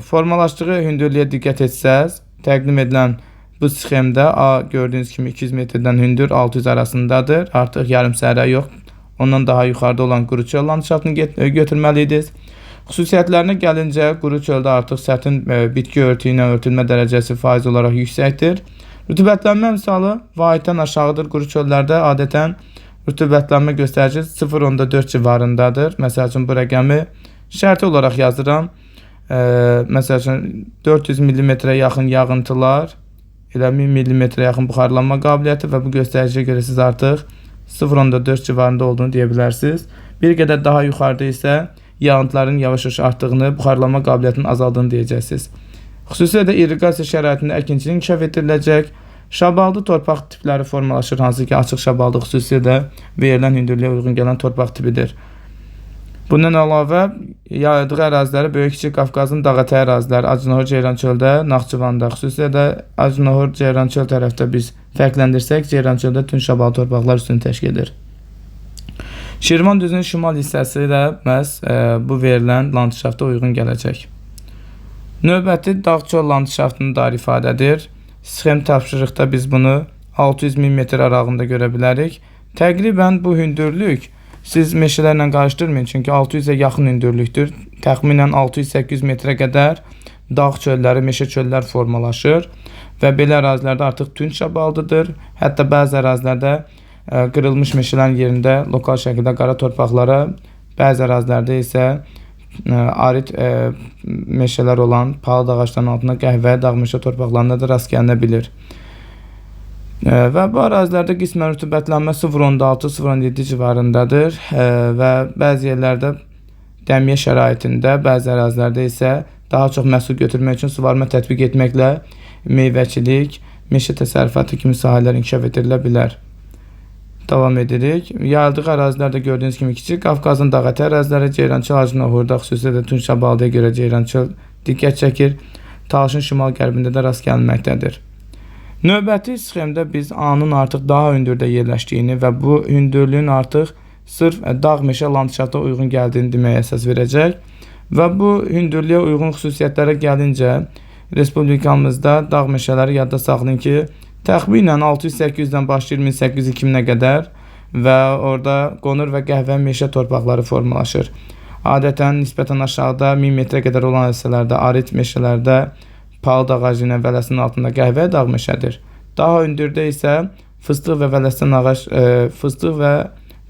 Formalaşdığı hündürlüyə diqqət etsəz, təqdim edilən bu sxemdə A gördüyünüz kimi 200 metrdən hündür 600 arasındadır. Artıq yarım səhra yox, ondan daha yuxarıda olan Quruçöl landşaftını götürməliydiniz. Xüsusiyyətlərinə gəlincə, quru çöldə artıq səthin bitki örtüyü ilə örtülmə dərəcəsi faiz olaraq yüksəkdir. Rütubətlənmə misalı vahiddən aşağıdır. Quru çöllərdə adətən rütubətlənmə göstəricisi 0,4 civarındadır. Məsəl üçün bu rəqəmi şərti olaraq yazıram. Məsəl üçün 400 mm-ə yaxın yağıntılar, elə 1000 mm-ə yaxın buxarlanma qabiliyyəti və bu göstəriciyə görə siz artıq 0,4 civarında olduğunu deyə bilərsiniz. Bir qədər daha yuxarıda isə yağıntıların yavaş-yavaş artdığını, buxarlanma qabiliyyətinin azaldığını deyəcəksiniz. Xüsusilə də irriqasiya şəraitində əkinçilik inkişaf etdiriləcək. Şabaldı torpaq tipləri formalaşır, hansı ki açıq şabaldı xüsusilə də verilən hündürlüyə uyğun gələn torpaq tipidir. Bundan əlavə yayıldığı əraziləri Böyük-Kiçik Qafqazın dağətəyi əraziləri, Acınahor, Ceyrançöldə, Naxçıvanda, xüsusilə də Acınahor, Ceyrançöl tərəfdə biz fərqləndirsək, Ceyrançöldə tünc şabalı torpaqlar üstünü təşkil edir. Şirvan düzünün şimal hissəsi də məhz bu verilən landşafta uyğun gələcək. Növbəti dağ-çöl landşaftını da ifadədir. Sxem tapşırıqda biz bunu 600.000 metr aralığında görə bilərik. Təqribən bu hündürlük siz meşələrlə qarışdırmayın, çünki 600-ə yaxın hündürlükdür. Təxminən 600-800 metrə qədər dağ çölləri, meşə çöllər formalaşır və belə ərazilərdə artıq tünc şabalıdır. Hətta bəzi ərazilərdə qırılmış meşələrin yerində lokal şəkildə qara torpaqlara, bəzi ərazilərdə isə arid meşələr olan palıd ağaclarının altında qəhvəyə dağ meşə torpaqlarına da rast gələnə bilir. Və bu ərazilərdə qismən rütubətlənmə 0.16-0.17 civarındadır və bəzi yerlərdə dəmiyə şəraitində, bəzi ərazilərdə isə daha çox məhsul götürmək üçün suvarma tətbiq etməklə meyvəçilik, meşə təsərrüfatı kimi sahələr inkişaf edirilə bilər. Davam edirik. Yayıldığı ərazilərdə gördüyünüz kimi Kiçik Qafqazın dağətəyi əraziləri, Ceyrançöl, Acınahorda, xüsusilə də Tunç Şabalıda görə Ceyrançöl diqqət çəkir. Talışın şimal-qərbində də rast gəlməkdədir. Növbəti sxemdə biz A-nın artıq daha hündürdə yerləşdiyini və bu hündürlüyün artıq sırf dağ meşə landşafta uyğun gəldiyini deməyə əsas verəcək və bu hündürlüyə uyğun xüsusiyyətlərə gəlincə respublikamızda dağ meşələri yadda saxlayın ki, təxminən 600-800-dən başlayır 1800-2000-ə qədər və orada qonur və qəhvə meşə torpaqları formalaşır. Adətən nisbətən aşağıda 1000 metrə qədər olan hissələrdə, arid meşələrdə palıd ağacı ilə vələsinin altında qəhvə dağ meşədir. Daha hündürdə isə fıstıq və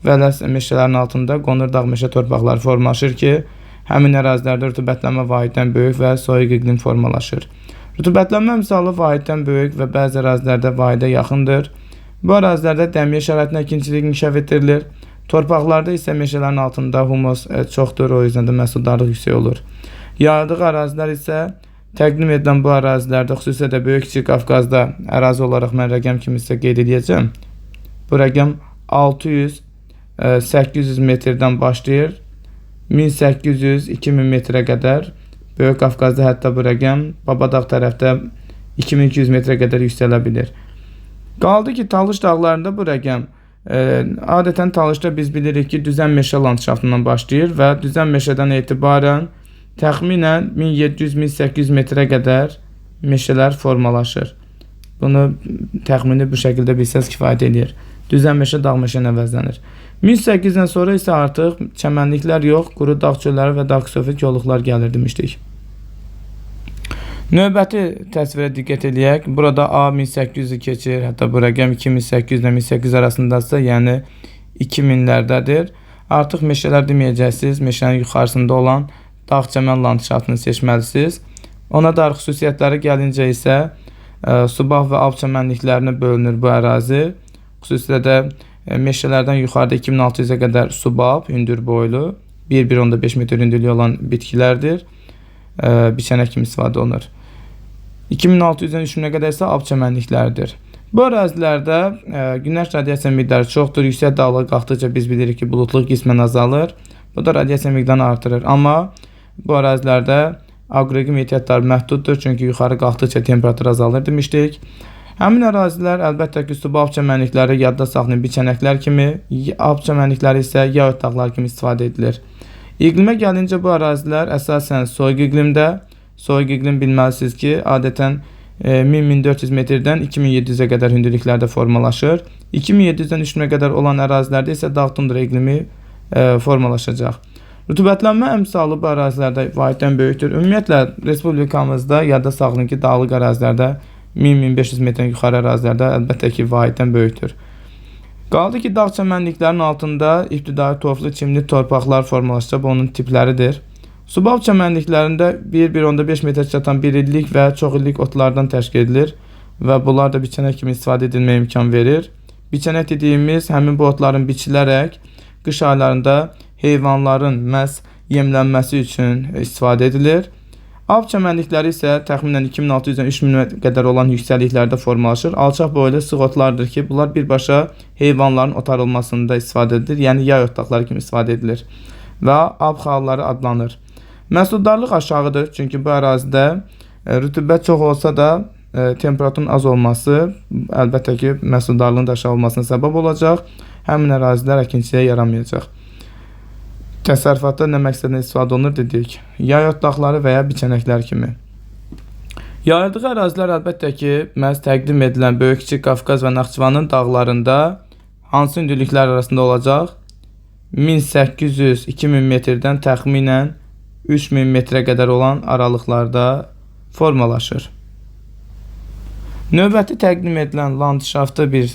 vələs meşələrinin altında qonur dağ meşə torpaqları formalaşır ki, həmin ərazilərdə rütubətlənmə vahiddən böyük və soyuq iqlim formalaşır. Rütubətlənmə misalı vahiddən böyük və bəzi ərazilərdə vahidə yaxındır. Bu ərazilərdə dəmiyə şəraitində əkinçilik inkişaf etdirilir. Torpaqlarda isə meşələrin altında humus çoxdur, o yüzden də məhsuldarlıq yüksək olur. Yayıldığı ərazilər isə təqdim edilən bu ərazilərdə, xüsusilə də Böyük-Kiçik Qafqazda ərazi olaraq mən rəqəm kimi sizə qeyd edəcəm. Bu rəqəm 600-800 metrdən başlayır, 1800-2000 metrə qədər. Böyük Qafqazda hətta bu rəqəm Babadağ tərəfdə 2200 metrə qədər yüksələ bilir. Qaldı ki, Talış dağlarında bu rəqəm adətən Talışda biz bilirik ki, düzən meşə landşaftından başlayır və düzən meşədən etibarən təxminən 1700-1800 metrə qədər meşələr formalaşır. Bunu təxmini bu şəkildə bilsəz kifayət edir. Düzən meşə dağ meşə əvəzlənir. 1800-dən sonra isə artıq çəmənliklər yox, quru dağ çölləri və dağ ksofit yolluqlar gəlir demişdik. Növbəti təsvirə diqqət edək. Burada A 1800-ü keçir, hətta bu rəqəm 2800 ilə 1800 arasındadırsa, yəni 2000-lərdədir. Artıq meşələr deməyəcəksiniz, meşənin yuxarısında olan dağ çəmən landşaftını seçməlisiniz. Ona dair xüsusiyyətləri gəlincə isə subaq və alp çəmənliklərinə bölünür bu ərazi. Xüsusilə də meşələrdən yuxarıda 2600-ə qədər subaq, hündür boylu, 1-1.5 metr hündürlüyü olan bitkilərdir. Biçənək kimi istifadə olunur. 2600-dən 3000-ə qədər isə alp çəmənliklərdir. Bu ərazilərdə günəş radiasiya miqdarı çoxdur. Yüksək dağlığa qalxdıqca biz bilirik ki, buludluq qismən azalır. Bu da radiasiya miqdarını artırır. Amma bu ərazilərdə aqroqim ehtiyatları məhduddur, çünki yuxarı qalxdıqca temperatur azalır demişdik. Həmin ərazilər əlbəttə ki, subaq çəmənlikləri yadda saxlayın biçənəklər kimi, alp çəmənlikləri isə yağ otaqları kimi istifadə edilir. İqlimə gəlincə bu ərazilər əsasən soyuq iqlimdə, soyuq iqlim bilməlisiniz ki, adətən 1000-1400 metrdən 2700-ə qədər hündürlüklərdə formalaşır. 2700-dən 3000-ə qədər olan ərazilərdə isə dağ tundra iqlimi formalaşacaq. Rütubətlənmə əmsalı bu ərazilərdə vahiddən böyükdür. Ümumiyyətlə, respublikamızda yadda saxlayın ki, dağlıq ərazilərdə 1000-1500 metrdən yuxarı ərazilərdə əlbəttə ki, vahiddən böyükdür. Qaldı ki, dağ çəmənliklərinin altında ibtidai torflu çimli torpaqlar formalaşacaq, bu onun tipləridir. Subaq çəmənliklərində 1-1.5 metr çatan bir illik və çox illik otlardan təşkil edilir və bunlar da biçənək kimi istifadə edilməyə imkan verir. Biçənək dediyimiz həmin bu otların biçilərək qış aylarında heyvanların məhz yemlənməsi üçün istifadə edilir. Alp çəmənlikləri isə təxminən 2600-dən 3000-ə qədər olan yüksəkliklərdə formalaşır. Alçaq boylu sıx otlardır ki, bunlar birbaşa heyvanların otarılmasında istifadə edilir, yəni yay otaqları kimi istifadə edilir. və abxalları adlanır. Məhsuldarlıq aşağıdır, çünki bu ərazidə rütubət çox olsa da temperaturun az olması əlbəttə ki, məhsuldarlığın da aşağı olmasına səbəb olacaq. Həmin ərazilər əkinçiliyə yaramayacaq. Təsərrüfatda nə məqsədlə istifadə olunur dedik. Yay otlaqları və ya biçənəklər kimi. Yayıldığı ərazilər əlbəttə ki, məhz təqdim edilən Böyük-Kiçik Qafqaz və Naxçıvanın dağlarında hansı hündürlüklər arasında olacaq? 1800-2000 metrdən təxminən 3000 metrə qədər olan aralıqlarda formalaşır. Növbəti təqdim edilən landşaftı bir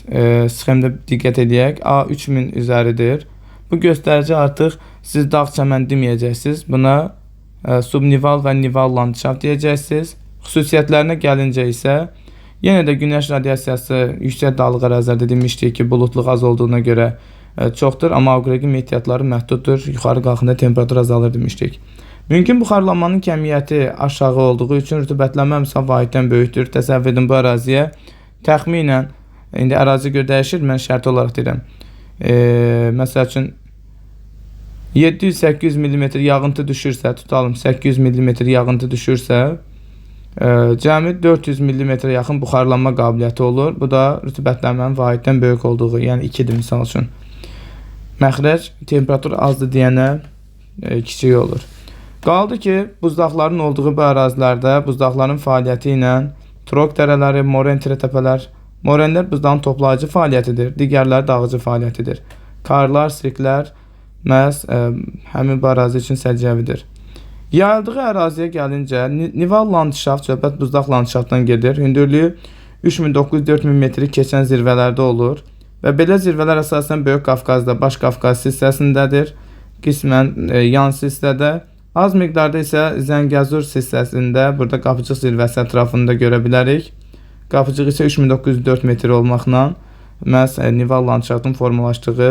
sxemdə diqqət edək. A3000 üzəridir. Bu göstərici artıq siz dağ çəmən deməyəcəksiniz. Buna subnival və nival landşaft deyəcəksiniz. Xüsusiyyətlərinə gəlincə isə yenə də günəş radiasiyası yüksək dağlıq ərazilərdə demişdik ki, buludluq az olduğuna görə çoxdur, amma aqroqlim ehtiyatları məhduddur. Yuxarı qalxında temperatur azalır demişdik. Mümkün buxarlanmanın kəmiyyəti aşağı olduğu üçün rütubətlənmə misal vahiddən böyükdür. Təsəvvür edin, bu əraziyə təxminən, indi ərazi görə dəyişir, mən şərti olaraq deyirəm. Məsəl üçün 700-800 mm yağıntı düşürsə, tutalım 800 mm yağıntı düşürsə, cəmi 400 mm yaxın buxarlanma qabiliyyəti olur. Bu da rütubətlənmənin vahiddən böyük olduğu, yəni 2-dir misal üçün. Məxrəc temperatur azdır deyənə kiçik olur. Qaldı ki, buzdaqların olduğu bu ərazilərdə buzdaqların fəaliyyəti ilə Troq dərələri, moren tirətəpələr, morenlər buzdağın toplayıcı fəaliyyətidir, digərləri dağıcı fəaliyyətidir. Karlar, sirklər məhz həmin bu ərazi üçün səciyyəvidir. Yayıldığı əraziyə gəlincə, nival landşaft, söhbət buzdaq landşaftdan gedir. Hündürlüyü 3900-4000 metri keçən zirvələrdə olur və belə zirvələr əsasən Böyük Qafqazda, Baş Qafqaz hissəsindədir, qismən yan hissədə, az miqdarda isə Zəngəzur hissəsində, burada Qapıcıq zirvəsi ətrafında görə bilərik. Qapıcıq isə 3904 metr olmaqla məhz nival landşaftın formalaşdığı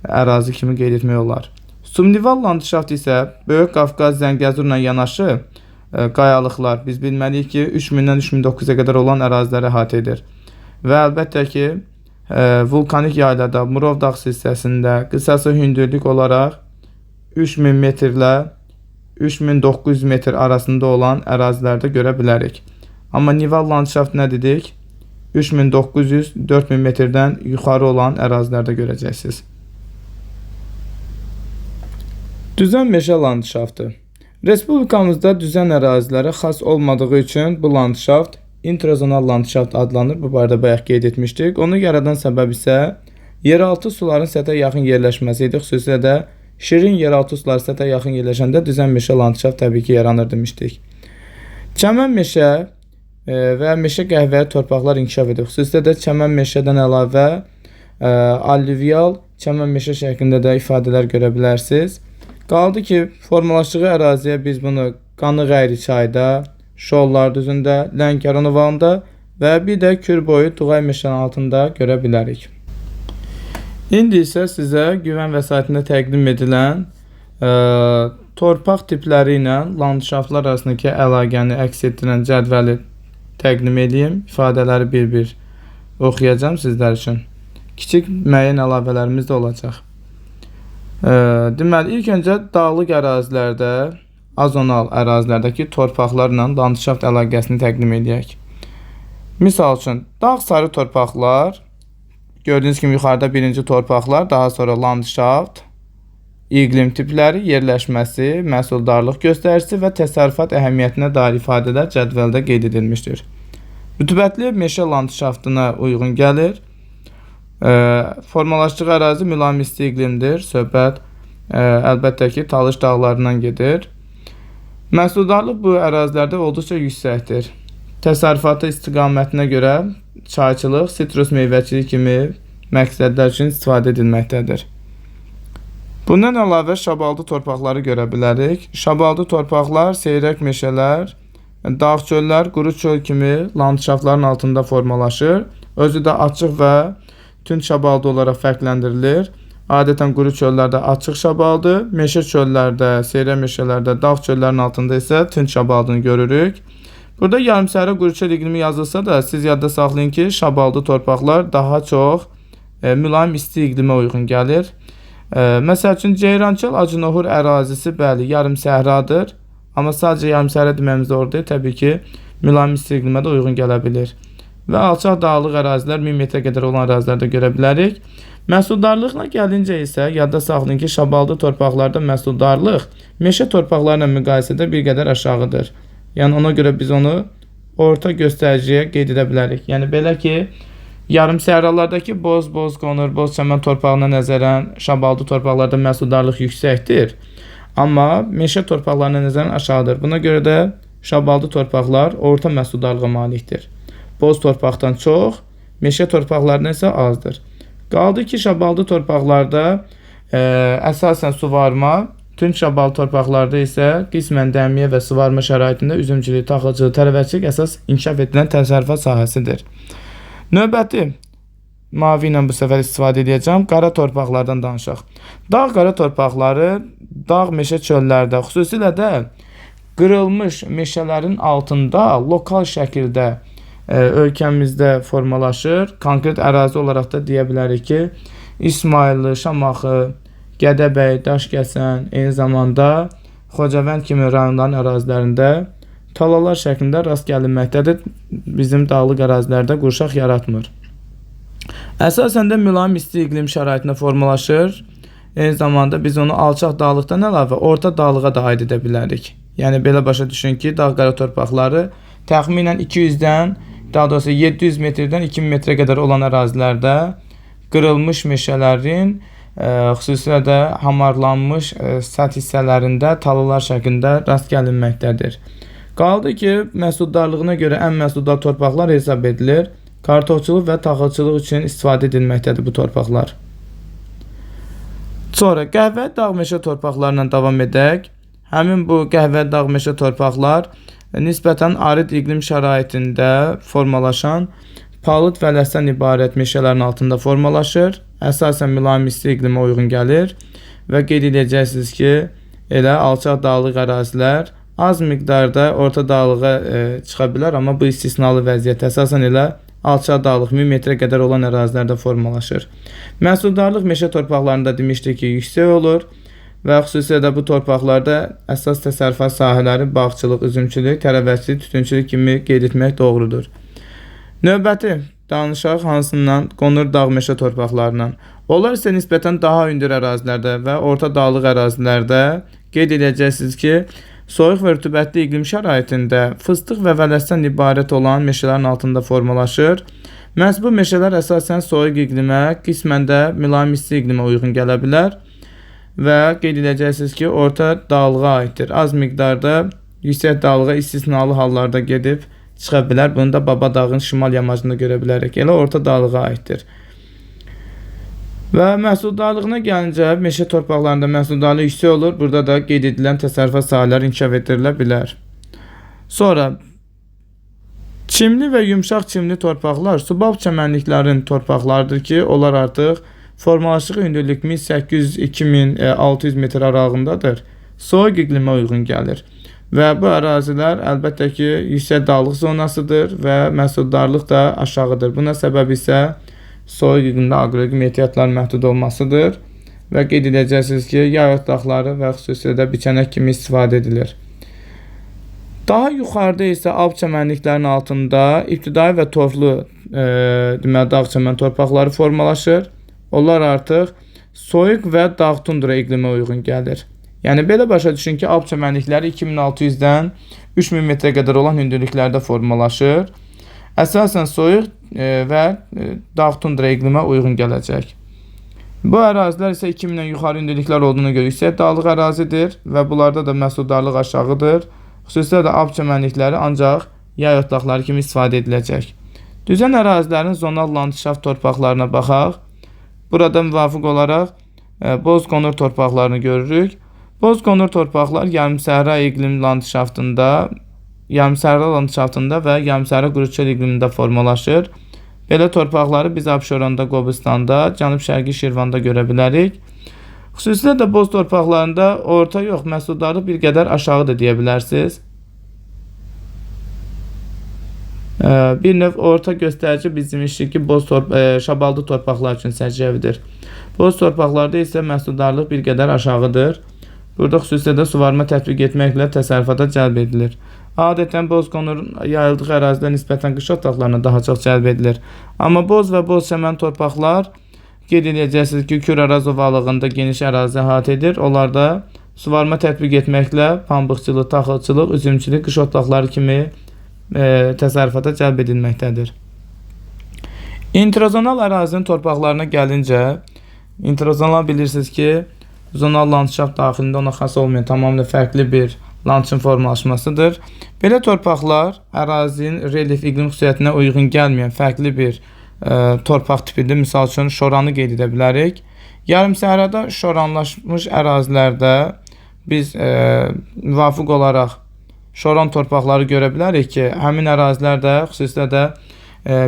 ərazi kimi qeyd etmək olar. Subnival landşaft isə Böyük Qafqaz Zəngəzurla yanaşı qayalıqlar, biz bilməliyik ki, 3000-dən 3900-ə qədər olan əraziləri əhatə edir. Və əlbəttə ki, vulkanik yaylada, Murov dağ hissəsində qısası hündürlük olaraq 3000 metrlə 3900 metr arasında olan ərazilərdə görə bilərik. Amma nival landşaft nə dedik? 3900-4000 metrdən yuxarı olan ərazilərdə görəcəksiniz. Düzən meşə landşaftı. Respublikamızda düzən ərazilərə xas olmadığı üçün bu landşaft intrazonal landşaft adlanır. Bu barədə bayaq qeyd etmişdik. Onu yaradan səbəb isə yeraltı suların səthə yaxın yerləşməsi idi. Xüsusilə də şirin yeraltı sular səthə yaxın yerləşəndə düzən meşə landşaft təbii ki yaranır demişdik. Çəmən meşə və meşə qəhvəyi torpaqlar inkişaf edir. Xüsusilə də çəmən meşədən əlavə alluvial çəmən meşə şəklində də ifadələr görə bilərsiniz. Qaldı ki, formalaşdığı əraziyə biz bunu Qanıqəyri çayda, Şollar düzündə, Lənkəran ovalında və bir də Kür boyu Tuğay meşənin altında görə bilərik. İndi isə sizə güvən vəsaitində təqdim edilən torpaq tipləri ilə landşaftlar arasındakı əlaqəni əks etdirən cədvəli təqdim edeyim. İfadələri bir-bir oxuyacağım sizlər üçün. Kiçik müəyyən əlavələrimiz də olacaq. Deməli, ilk öncə dağlıq ərazilərdə, azonal ərazilərdəki torpaqlarla landşaft əlaqəsini təqdim edək. Misal üçün, dağ sarı torpaqlar, gördüyünüz kimi yuxarıda birinci torpaqlar, daha sonra landşaft, iqlim tipləri, yerləşməsi, məhsuldarlıq göstəricisi və təsərrüfat əhəmiyyətinə dair ifadələr cədvəldə qeyd edilmişdir. Rütubətli meşə landşaftına uyğun gəlir. Formalaşdığı ərazi mülayim isti iqlimdir. Söhbət əlbəttə ki, Talış dağlarından gedir. Məhsuldarlıq bu ərazilərdə olduqca yüksəkdir. Təsərrüfatı istiqamətinə görə çayçılıq, sitrus meyvəçiliyi kimi məqsədlər üçün istifadə edilməkdədir. Bundan əlavə şabaldı torpaqları görə bilərik. Şabaldı torpaqlar, seyrək meşələr, dağ çöllər, quru çöl kimi landşaftların altında formalaşır. Özü də açıq və tünd şabaldı olaraq fərqləndirilir. Adətən quru çöllərdə açıq şabaldı, meşə çöllərdə, seyrək meşələrdə, dağ çöllərin altında isə tünd şabaldını görürük. Burada yarımsəhra quru çöl iqlimi yazılsa da, siz yadda saxlayın ki, şabaldı torpaqlar daha çox mülayim isti iqlimə uyğun gəlir. Məsəl üçün Ceyrançal Acınohur ərazisi bəli yarım səhradır. Amma sadəcə yarım səhra deməmiz doğru deyil. Təbii ki, mülayim isti iqlimə də uyğun gələ bilir. Və alçaq dağlıq ərazilər 1000 metrə qədər olan ərazilərdə görə bilərik. Məhsuldarlıqla gəlincə isə yadda saxlayın ki, şabaldı torpaqlarda məhsuldarlıq meşə torpaqlarla müqayisədə bir qədər aşağıdır. Yəni ona görə biz onu orta göstəriciyə qeyd edə bilərik. Yəni belə ki, yarım səhralardakı boz qonur, boz çəmən torpağına nəzərən şabaldı torpaqlarda məhsuldarlıq yüksəkdir. Amma meşə torpaqlarına nəzərən aşağıdır. Buna görə də şabaldı torpaqlar orta məhsuldarlığa malikdir. Boz torpaqdan çox, meşə torpaqlarından isə azdır. Qaldı ki, şabaldı torpaqlarda əsasən suvarma, tünc şabaldı torpaqlarda isə qismən dəmiyə və suvarma şəraitində üzümçülük, taxılçılıq, tərəvəçilik əsas inkişaf edilən təsərrüfat sahəsidir. Növbəti mavi ilə bu səfər istifadə edəcəm. Qara torpaqlardan danışaq. Dağ-qara torpaqları dağ meşə çöllərdə, xüsusilə də qırılmış meşələrin altında lokal şəkildə ölkəmizdə formalaşır. Konkret ərazi olaraq da deyə bilərik ki, İsmayıllı, Şamaxı, Gədəbəy, Daşkəsən, eyni zamanda Xocavənd kimi rayonların ərazilərində talalar şəklində rast gəlinməkdədir. Bizim dağlıq ərazilərdə qurşaq yaratmır. Əsasən də mülayim isti iqlim şəraitində formalaşır. Eyni zamanda biz onu alçaq dağlıqdan əlavə orta dağlığa da aid edə bilərik. Yəni belə başa düşün ki, dağ-qara torpaqları təxminən 200-dən, daha doğrusu 700 metrdən 2000 metrə qədər olan ərazilərdə qırılmış meşələrin xüsusilə də hamarlanmış səth hissələrində talalar şəklində rast gəlinməkdədir. Qaldı ki, məhsuldarlığına görə ən məhsuldar torpaqlar hesab edilir. Kartofçuluq və taxılçılıq üçün istifadə edilməkdədir bu torpaqlar. Sonra qəhvə dağ meşə torpaqlarla davam edək. Həmin bu qəhvə dağ meşə torpaqlar nisbətən arid iqlim şəraitində formalaşan palıd və ləsdən ibarət meşələrin altında formalaşır. Əsasən mülayim isti iqlimə uyğun gəlir və qeyd edəcəksiniz ki, elə alçaq dağlıq ərazilər az miqdarda orta dağlığa çıxa bilər, amma bu istisnalı vəziyyət əsasən elə alçaq dağlıq 1000 metrə qədər olan ərazilərdə formalaşır. Məhsuldarlıq meşə torpaqlarında demişdik ki, yüksək olur və xüsusilə də bu torpaqlarda əsas təsərrüfat sahələri bağçılıq, üzümçülük, tərəvəçilik, tütünçülük kimi qeyd etmək doğrudur. Növbəti danışaq hansından? Qonur dağ meşə torpaqlarından. Onlar isə nisbətən daha hündür ərazilərdə və orta dağlıq ərazilərdə qeyd edəcəksiniz ki, soyuq və rütubətli iqlim şəraitində fıstıq və vələsdən ibarət olan meşələrin altında formalaşır. Məhz bu meşələr əsasən soyuq iqlimə, qismən də mülayim isti iqlimə uyğun gələ bilər və qeyd edəcəksiniz ki, orta dağlığa aiddir. Az miqdarda yüksək dağlığa istisnalı hallarda gedib çıxa bilər. Bunu da Baba dağın şimal yamacında görə bilərik. Elə orta dağlığa aiddir. Və məhsuldarlığına gəlincə, meşə torpaqlarında məhsuldarlıq yüksək olur. Burada da qeyd edilən təsərrüfat sahələri inkişaf etdirilə bilər. Sonra, çimli və yumşaq çimli torpaqlar subal çəmənliklərin torpaqlarıdır ki, onlar artıq formalaşığı hündürlük 1800-2600 metr aralığındadır. Soyuq iqlimə uyğun gəlir. Və bu ərazilər əlbəttə ki, yüksək dağlıq zonasıdır və məhsuldarlıq da aşağıdır. Buna səbəb isə soyuq iqlimdə aqroqim ehtiyatların məhdud olmasıdır və qeyd edəcəksiniz ki, yay otlaqları və xüsusilə də biçənək kimi istifadə edilir. Daha yuxarıda isə alp çəmənliklərin altında ibtidai və torflu dağ çəmən torpaqları formalaşır. Onlar artıq soyuq və dağ tundra iqlimə uyğun gəlir. Yəni belə başa düşün ki, alp çəmənlikləri 2600-dən 3000 metrə qədər olan hündürlüklərdə formalaşır. Əsasən soyuq və dağ tundra iqlimə uyğun gələcək. Bu ərazilər isə 2000-dən yuxarı hündürlüklər olduğuna görə yüksək dağlıq ərazidir və bunlarda da məhsuldarlıq aşağıdır. Xüsusilə də alp çəmənlikləri ancaq yay otlaqları kimi istifadə ediləcək. Düzən ərazilərin zonal landşaft torpaqlarına baxaq. Burada müvafiq olaraq boz qonur torpaqlarını görürük. Boz qonur torpaqlar yarımsəhra iqlim landşaftında, yarımsəhra landşaftında və yarımsəhra quru çöl iqlimində formalaşır. Belə torpaqları biz Abşeronda, Qobustanda, Cənub-Şərqi Şirvanda görə bilərik. Xüsusilə də boz torpaqlarında orta yox, məhsuldarlıq bir qədər aşağı da deyə bilərsiniz. Bir növ orta göstərici biz demişdik ki, şabaldı torpaqlar üçün səciyyəvidir. Boz torpaqlarda isə məhsuldarlıq bir qədər aşağıdır. Burada xüsusilə də suvarma tətbiq etməklə təsərrüfata cəlb edilir. Adətən boz qonur yayıldığı ərazidə nisbətən qış otlaqlarına daha çox cəlb edilir. Amma boz və boz çəmən torpaqlar qeyd edəcəksiniz ki, Kür Araz ovalığında geniş ərazi əhatə edir. Onlarda suvarma tətbiq etməklə pambıqçılıq, taxılçılıq, üzümçülük, qış otlaqları kimi təsərrüfata cəlb edilməkdədir. İntrozonal ərazinin torpaqlarına gəlincə, introzonal bilirsiniz ki, zonal landşaft daxilində ona xas olmayan tamamilə fərqli bir landşafın formalaşmasıdır. Belə torpaqlar ərazinin relyef iqlim xüsusiyyətinə uyğun gəlməyən fərqli bir torpaq tipidir. Misal üçün, şoranı qeyd edə bilərik. Yarımsəhrada şoranlaşmış ərazilərdə biz müvafiq olaraq şoran torpaqları görə bilərik ki, həmin ərazilər də xüsusilə də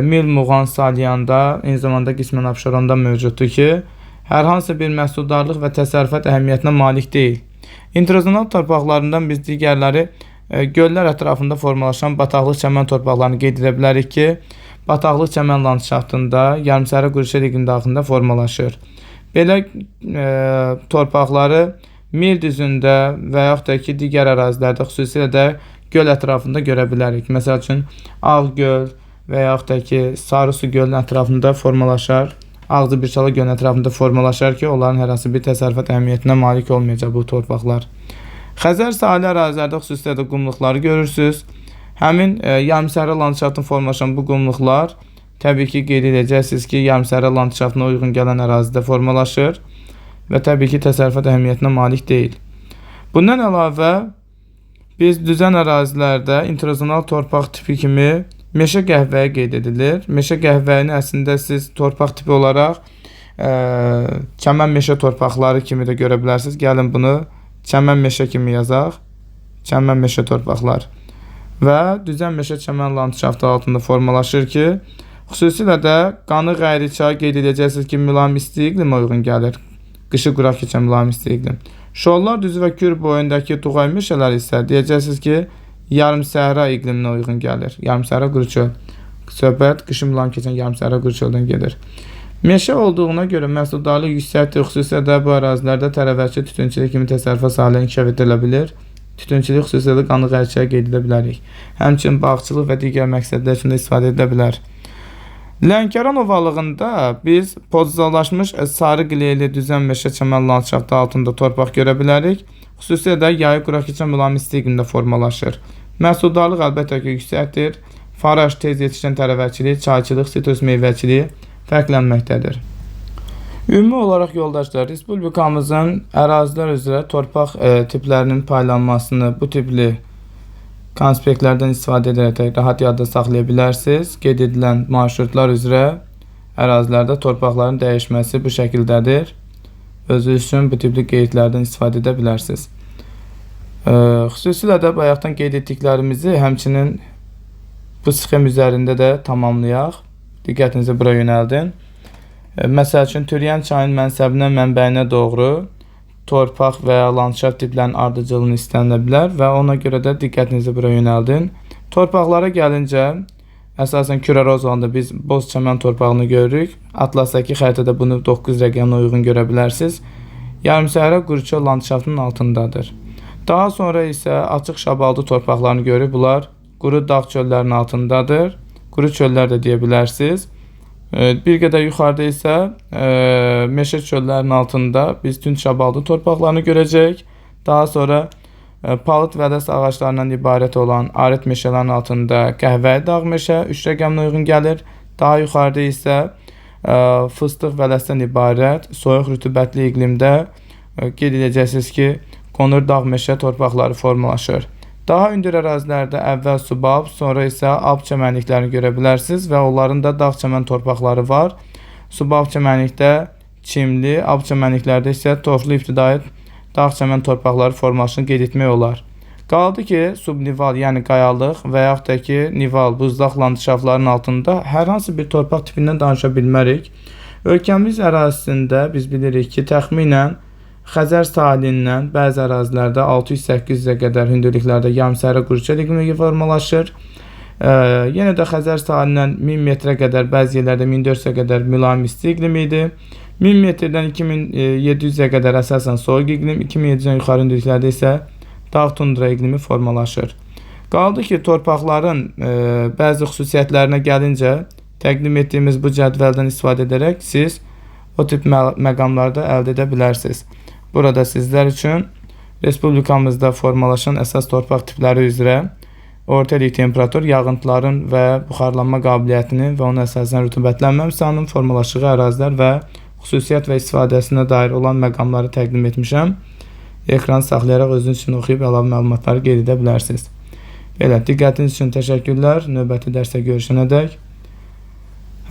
Mil, Muğan, Salyanda, eyni zamanda qismən Abşeronda mövcuddur ki, hər hansı bir məhsuldarlıq və təsərrüfat əhəmiyyətinə malik deyil. İntrozonal torpaqlarından biz digərləri göllər ətrafında formalaşan bataqlıq çəmən torpaqlarını qeyd edə bilərik ki, bataqlıq çəmən landşaftında yarımsəhra quru iqlim daxilində formalaşır. Belə torpaqları Mil düzündə və yaxud da ki, digər ərazilərdə, xüsusilə də göl ətrafında görə bilərik. Məsəl üçün, Ağgöl və yaxud da ki, Sarısu gölün ətrafında formalaşar, Ağzıbirçala gölün ətrafında formalaşar ki, onların hər hansı bir təsərrüfat əhəmiyyətinə malik olmayacaq bu torpaqlar. Xəzər sahili ərazilərdə xüsusilə də qumluqları görürsünüz. Həmin yarımsəhra landşaftın formalaşan bu qumluqlar təbii ki, qeyd edəcəksiniz ki, yarımsəhra landşaftına uyğun gələn ərazidə formalaşır və təbii ki, təsərrüfat əhəmiyyətinə malik deyil. Bundan əlavə, biz düzən ərazilərdə introzonal torpaq tipi kimi meşə qəhvəyi qeyd edilir. Meşə qəhvəyini əslində siz torpaq tipi olaraq çəmən meşə torpaqları kimi də görə bilərsiniz. Gəlin bunu çəmən meşə kimi yazaq. Çəmən meşə torpaqlar. Və düzən meşə çəmən landşaftı altında formalaşır ki, xüsusilə də Qanı Qayri çayı qeyd edəcəksiniz ki, mülayim isti iqlimə uyğun gəlir. Qışı quraq keçən mülayim isti iqlim. Şollar düzü və Kür boyundakı Tuğay meşələri isə deyəcəksiniz ki, yarımsəhra iqliminə uyğun gəlir. Yarımsəhra quru çöl. Söhbət qışı mülayim keçən yarımsəhra quru çöldən gedir. Meşə olduğuna görə məhsuldarlıq yüksəkdir, xüsusilə də bu ərazilərdə tərəvəzçi tütünçülük kimi təsərrüfat sahələri inkişaf edilə bilir. Tütünçülük xüsusilə də Qanı Qayri çayı qeyd edə bilərik. Həmçinin bağçılıq və digər məqsədlər üçün də istifadə edilə bilər. Lənkəran ovalığında biz pozizallaşmış sarı qileyli düzən meşə çəmən landşaftı altında torpaq görə bilərik. Xüsusilə də yayı quraq keçən mülayim isti iqlimdə formalaşır. Məhsuldarlıq əlbəttə ki, yüksəkdir. Faraj, tez yetişən tərəvəçiliyi, çayçılıq, sitrus meyvəçiliyi fərqlənməkdədir. Ümumi olaraq yoldaşlar, Respublikamızın ərazilər üzrə torpaq tiplərinin paylanmasını bu tipli konspektlərdən istifadə edərək rahat yadda saxlaya bilərsiniz. Qeyd edilən marşrutlar üzrə ərazilərdə torpaqların dəyişməsi bu şəkildədir. Özü üçün bu tipli qeydlərdən istifadə edə bilərsiniz. Xüsusilə də bayaqdan qeyd etdiklərimizi həmçinin bu sxem üzərində də tamamlayaq. Diqqətinizi bura yönəldin. Məsəl üçün, Türyan çayın mənsəbinə, mənbəyinə doğru torpaq və ya landşaft tiplərinin ardıcılığını istənilə bilər və ona görə də diqqətinizi bura yönəldin. Torpaqlara gəlincə, əsasən Kür Araz ovalığında biz boz çəmən torpağını görürük. Atlasdakı xəritədə bunu 9 rəqəminə uyğun görə bilərsiniz. Yarımsəhra quru çöl landşaftının altındadır. Daha sonra isə açıq şabaldı torpaqlarını görürük. Bunlar quru dağ çöllərinin altındadır. Quru çöllər də deyə bilərsiniz. Bir qədər yuxarıda isə meşə çöllərinin altında biz tünd şabaldı torpaqlarını görəcək. Daha sonra palıd və dəst ağaclarından ibarət olan arit meşələrin altında qəhvəyi dağ meşə 3 rəqəminə uyğun gəlir. Daha yuxarıda isə fıstıq və dəstdən ibarət soyuq rütubətli iqlimdə qeyd edəcəksiniz ki, qonur dağ meşə torpaqları formalaşır. Daha hündür ərazilərdə əvvəl subab, sonra isə alp çəmənliklərini görə bilərsiniz və onların da dağ çəmən torpaqları var. Subab çəmənlikdə çimli, alp çəmənliklərdə isə torflu ibtidai dağ çəmən torpaqları formalaşını qeyd etmək olar. Qaldı ki, subnival, yəni qayalıq və yaxud da ki, nival, buzlaq landşaftların altında hər hansı bir torpaq tipindən danışa bilmərik. Ölkəmiz ərazisində biz bilirik ki, təxminən Xəzər sahilindən bəzi ərazilərdə 600-800-ə qədər hündürlüklərdə yarımsəhra quru çöl iqlimi formalaşır Yenə də Xəzər sahilindən 1000 metrə qədər, bəzi yerlərdə 1400-ə qədər mülayim isti iqlim idi. 1000 metrdən 2700-ə qədər əsasən soyuq iqlim, 2700-dən yuxarı hündürlüklərdə isə dağ tundra iqlimi formalaşır. Qaldı ki, torpaqların bəzi xüsusiyyətlərinə gəlincə, təqdim etdiyimiz bu cədvəldən istifadə edərək siz o tip məqamları da əldə edə bilərsiniz. Burada sizlər üçün Respublikamızda formalaşan əsas torpaq tipləri üzrə orta illik temperatur, yağıntıların və buxarlanma qabiliyyətini və onun əsasən rütubətlənmə misalının formalaşdığı ərazilər və xüsusiyyət və istifadəsinə dair olan məqamları təqdim etmişəm. Ekranı saxlayaraq özünüz üçün oxuyub əlavə məlumatları qeyd edə bilərsiniz. Belə, diqqətiniz üçün təşəkkürlər. Növbəti dərsdə görüşənədək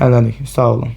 hələlik, sağ olun.